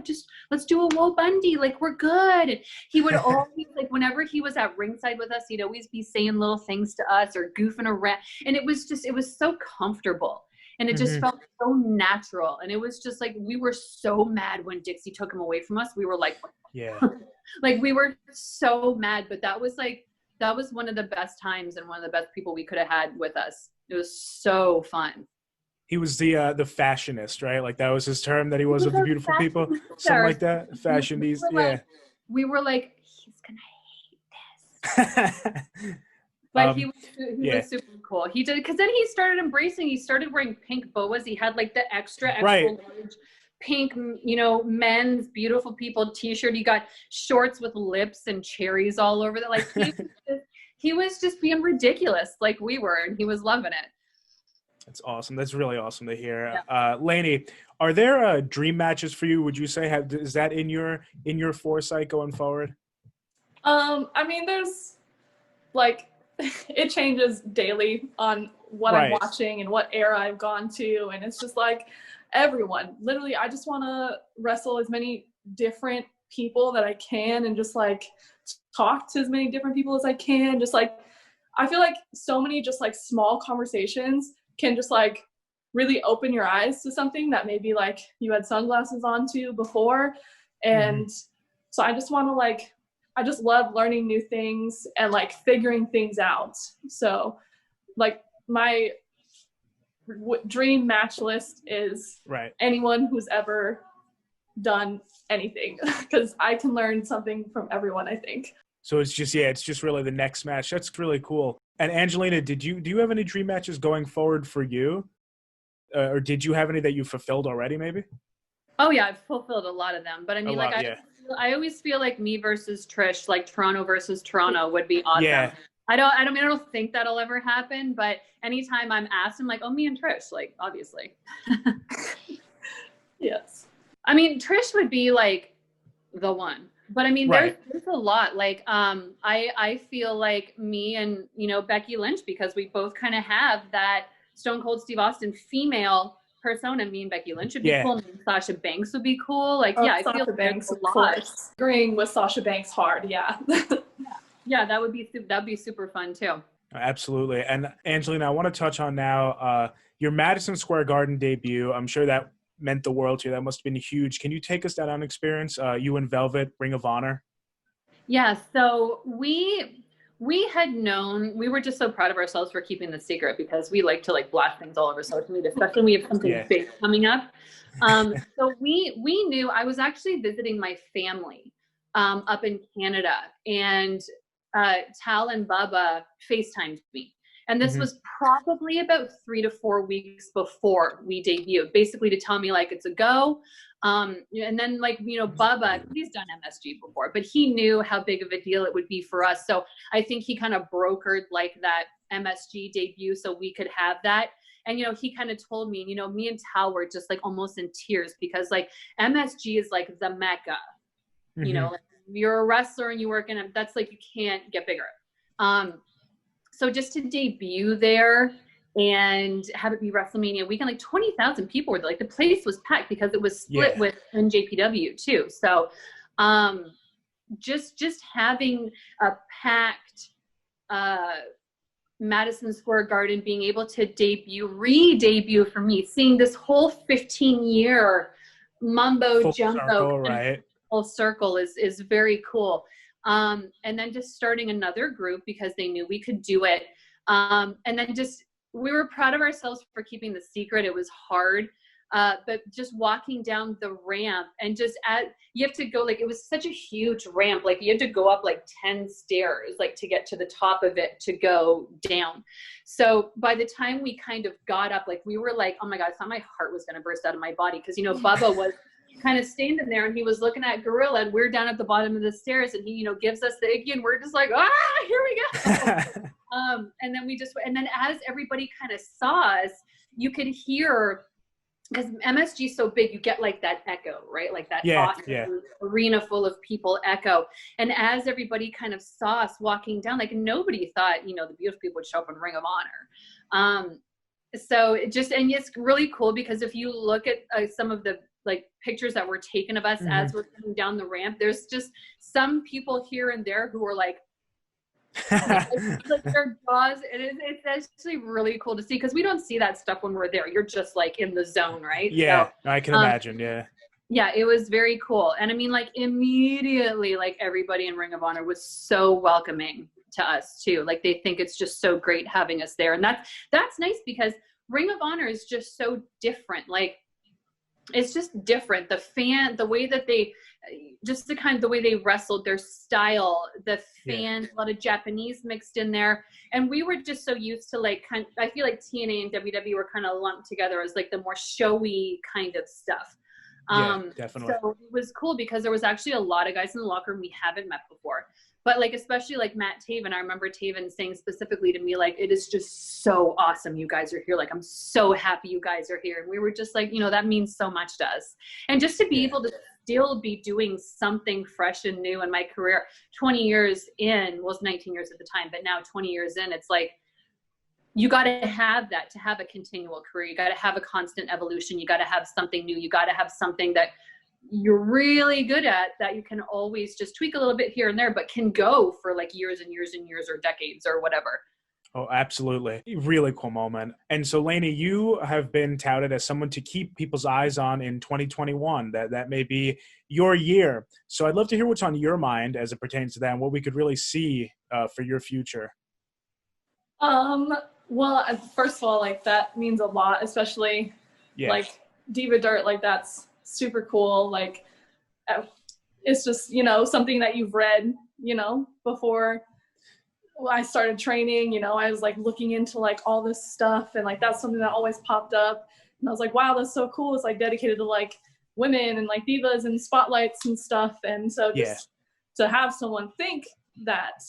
just let's do a Wo Bundy, we're good. And he would always whenever he was at ringside with us, he'd always be saying little things to us or goofing around, and it was so comfortable, and it just felt so natural. And it was just we were so mad when Dixie took him away from us. We were we were so mad, but that was one of the best times and one of the best people we could have had with us. It was so fun. He was the fashionist, right? That was his term that he was with the beautiful people, something like that. Fashionista, yeah. we were like, he's gonna hate this. But he was super cool. He did, because then he started wearing pink boas. He had like the extra large pink, men's beautiful people t-shirt. He got shorts with lips and cherries all over that. Like he was just being ridiculous like we were, and he was loving it. That's awesome. That's really awesome to hear. Yeah. Laynie, are there dream matches for you? Would you say is that in your foresight going forward? I mean, there's like it changes daily on what I'm watching and what era I've gone to, and it's just like everyone. Literally, I just want to wrestle as many different people that I can, and just like talk to as many different people as I can. Just like I feel like so many just like small conversations can just like really open your eyes to something that maybe like you had sunglasses on to before. And so I just want to like, I just love learning new things and like figuring things out. So like my dream match list is anyone who's ever done anything, because I can learn something from everyone, I think. So it's just really the next match. That's really cool. And Angelina, do you have any dream matches going forward for you? Or did you have any that you fulfilled already, maybe? Oh yeah, I've fulfilled a lot of them. But I mean, I always feel like me versus Trish, like Toronto versus Toronto would be awesome. Yeah. I don't think that'll ever happen, but anytime I'm asked, I'm like, oh, me and Trish, like, obviously. Yes. I mean, Trish would be like the one. But I mean, there's a lot. Like, I feel like me and, Becky Lynch, because we both kind of have that Stone Cold Steve Austin female persona. Me and Becky Lynch would be cool. Me and Sasha Banks would be cool. Like, I feel Sasha Banks, of course. Agreeing with Sasha Banks hard, Yeah, that'd be super fun too. Absolutely. And Angelina, I want to touch on now your Madison Square Garden debut. I'm sure that meant the world to you. That must have been huge. Can you take us down on experience? You and Velvet, Ring of Honor. Yeah. So we had known, we were just so proud of ourselves for keeping the secret, because we like to like blast things all over social media, especially when we have something big coming up. So we knew. I was actually visiting my family up in Canada, and Tal and Bubba FaceTimed me. And this was probably about 3 to 4 weeks before we debuted, basically to tell me like it's a go. And then like, Bubba, he's done MSG before, but he knew how big of a deal it would be for us. So I think he kind of brokered like that MSG debut so we could have that. And, he kind of told me, me and Tal were just like almost in tears, because like MSG is like the Mecca, like, you're a wrestler and you work in it, that's like, you can't get bigger. So just to debut there and have it be WrestleMania weekend, like 20,000 people were there. Like the place was packed because it was split with NJPW too. So just having a packed Madison Square Garden, being able to re-debut for me, seeing this whole 15-year mumbo jumbo full circle is very cool. And then just starting another group because they knew we could do it. And then we were proud of ourselves for keeping the secret. It was hard. But just walking down the ramp and you have to go, like, it was such a huge ramp. Like you had to go up like 10 stairs, like to get to the top of it to go down. So by the time we kind of got up, like we were like, oh my God, I thought my heart was going to burst out of my body. Cause Bubba was kind of standing there and he was looking at Gorilla, and we're down at the bottom of the stairs, and he, gives us the icky, and we're just like, here we go. And then as everybody kind of saw us, you could hear, because MSG is so big, you get like that echo, right? Like that awesome arena full of people echo. And as everybody kind of saw us walking down, like nobody thought, the beautiful people would show up in Ring of Honor. So it's really cool, because if you look at some of the like pictures that were taken of us as we're coming down the ramp, there's just some people here and there who are like their jaws. It's actually really cool to see, because we don't see that stuff when we're there. You're just like in the zone, right? Yeah, so, I can imagine. Yeah, it was very cool. And I mean, like immediately, like everybody in Ring of Honor was so welcoming to us too. Like they think it's just so great having us there. And that's nice, because Ring of Honor is just so different. Like it's just different. The way that they, just the way they wrestled, their style, the fans, a lot of Japanese mixed in there. And we were just so used to like, I feel like TNA and WWE were kind of lumped together as like the more showy kind of stuff. Definitely. So it was cool because there was actually a lot of guys in the locker room we haven't met before. But like, especially like Matt Taven, I remember Taven saying specifically to me, like, it is just so awesome you guys are here. Like, I'm so happy you guys are here. And we were just like, you know, that means so much to us. And just to be able to still be doing something fresh and new in my career, 20 years in, was 19 years at the time, but now 20 years in, it's like, you got to have that to have a continual career. You got to have a constant evolution. You got to have something new. You got to have something that you're really good at that you can always just tweak a little bit here and there, but can go for like years and years and years or decades or whatever. Oh, absolutely. Really cool moment. And so, Laynie, you have been touted as someone to keep people's eyes on in 2021. That may be your year. So I'd love to hear what's on your mind as it pertains to that and what we could really see for your future. Well, first of all, like that means a lot, especially like Diva Dirt, like that's super cool. Like it's just, you know, something that you've read, you know, before I started training, you know, I was like looking into like all this stuff, and like that's something that always popped up, and I was like, wow, that's so cool. It's like dedicated to like women and like divas and spotlights and stuff. And so just to have someone think that,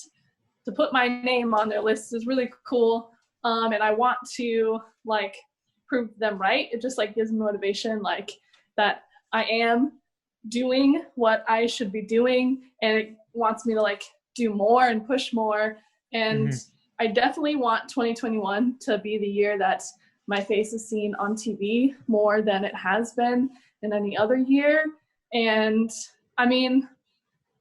to put my name on their list is really cool. And I want to like prove them right. It just like gives me motivation, like that I am doing what I should be doing, and it wants me to like do more and push more. And I definitely want 2021 to be the year that my face is seen on TV more than it has been in any other year. And I mean,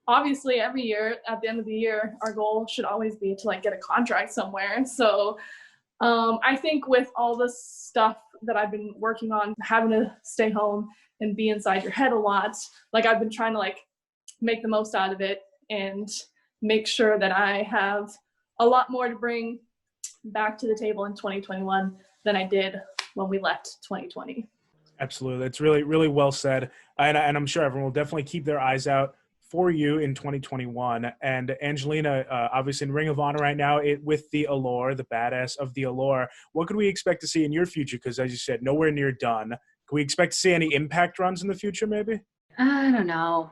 obviously every year at the end of the year, our goal should always be to like get a contract somewhere. So I think with all this stuff that I've been working on, having to stay home and be inside your head a lot, like I've been trying to like make the most out of it and make sure that I have a lot more to bring back to the table in 2021 than I did when we left 2020. Absolutely. It's really, really well said. And I'm sure everyone will definitely keep their eyes out for you in 2021. And Angelina, obviously in Ring of Honor right now, with the Allure, the badass of the Allure, what could we expect to see in your future? Because as you said, nowhere near done. Can we expect to see any Impact runs in the future, maybe? I don't know.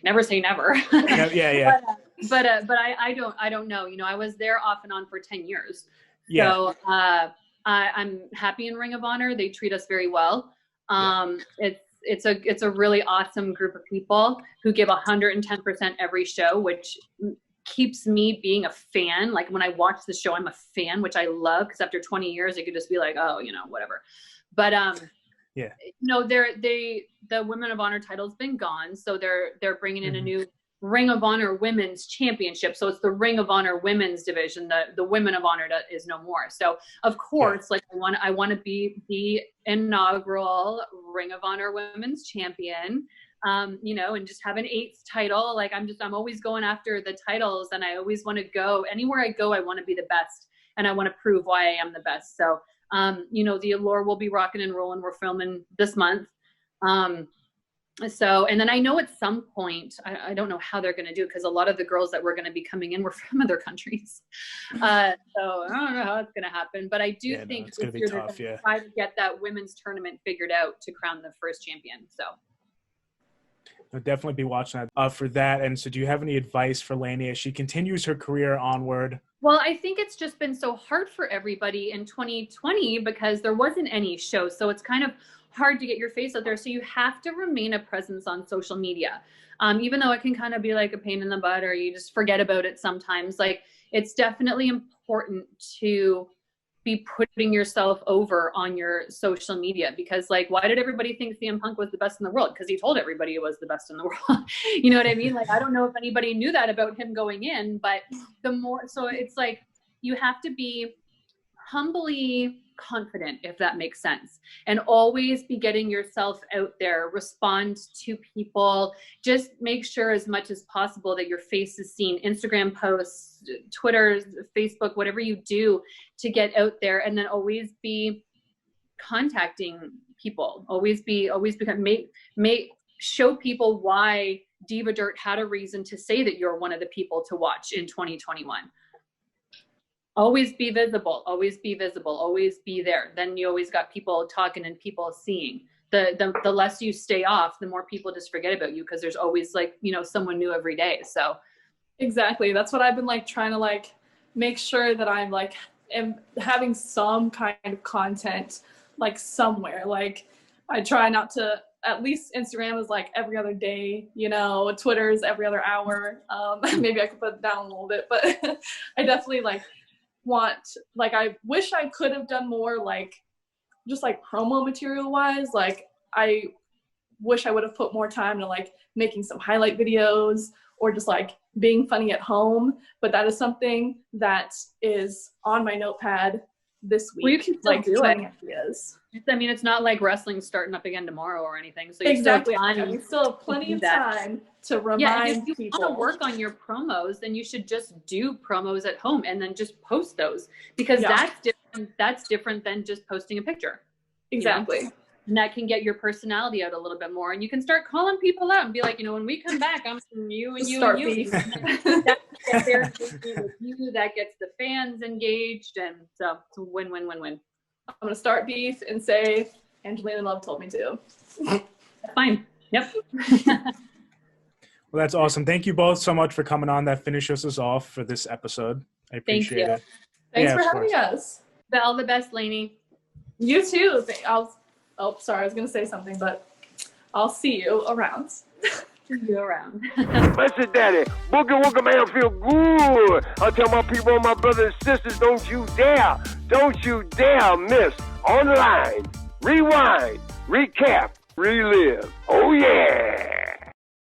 Never say never. Yeah. But I don't know. You know, I was there off and on for 10 years. Yeah. So I'm happy in Ring of Honor. They treat us very well. It's a really awesome group of people who give 110% every show, which keeps me being a fan. Like when I watch the show, I'm a fan, which I love, because after 20 years, it could just be like, oh, you know, whatever. But you know, the Women of Honor title's been gone, so they're bringing in a new Ring of Honor Women's Championship. So it's the Ring of Honor Women's Division. The Women of Honor is no more. So of course, like I want to be the inaugural Ring of Honor Women's Champion. You know, and just have an 8th title. Like I'm always going after the titles, and I always want to go anywhere I go. I want to be the best, and I want to prove why I am the best. So, you know, the Allure will be rocking and rolling. We're filming this month. So, and then I know at some point, I don't know how they're going to do it, because a lot of the girls that were going to be coming in were from other countries. So I don't know how it's going to happen, but I do think it's going to be tough. Try to get that women's tournament figured out to crown the first champion. So I'll definitely be watching that for that. And so do you have any advice for Laynie as she continues her career onward? Well, I think it's just been so hard for everybody in 2020 because there wasn't any show. So it's kind of hard to get your face out there. So you have to remain a presence on social media. Even though it can kind of be like a pain in the butt, or you just forget about it sometimes. Like, it's definitely important to be putting yourself over on your social media, because like, why did everybody think CM Punk was the best in the world? Because he told everybody he was the best in the world. You know what I mean? Like, I don't know if anybody knew that about him going in, but so it's like, you have to be humbly confident, if that makes sense, and always be getting yourself out there, respond to people, just make sure as much as possible that your face is seen, Instagram posts, Twitter, Facebook, whatever you do to get out there, and then always be contacting people. Always become, make show people why Diva Dirt had a reason to say that you're one of the people to watch in 2021. Always be visible, always be visible, always be there. Then you always got people talking and people seeing. The less you stay off, the more people just forget about you, because there's always like, you know, someone new every day. So exactly. That's what I've been like trying to like make sure that I'm like am having some kind of content like somewhere. Like I try not to, at least Instagram is like every other day, you know, Twitter is every other hour. Maybe I could put it down a little bit, but I definitely like I wish I could have done more like just like promo material wise. Like I wish I would have put more time to like making some highlight videos or just like being funny at home, but that is something that is on my notepad this week. Well, you can still like do it. Ideas. I mean, it's not like wrestling's starting up again tomorrow or anything. So exactly. We still have plenty of time to remind if you people. want to work on your promos, then you should just do promos at home and then just post those, because that's different than just posting a picture. Exactly. You know? And that can get your personality out a little bit more, and you can start calling people out and be like, you know, when we come back, I'm from you and you and you. That gets their engagement with you, that gets the fans engaged, and so it's a win. I'm gonna start beef and say Angelina Love told me to. Fine. Yep. Well, that's awesome. Thank you both so much for coming on. That finishes us off for this episode. I appreciate it. Thanks for having us. All the best, Laynie. You too. Sorry, I was gonna say something, but I'll see you around. See you around. Listen, Daddy, boogie woogie man feel good. I tell my people, my brothers and sisters, don't you dare miss online. Rewind, recap, relive. Oh yeah.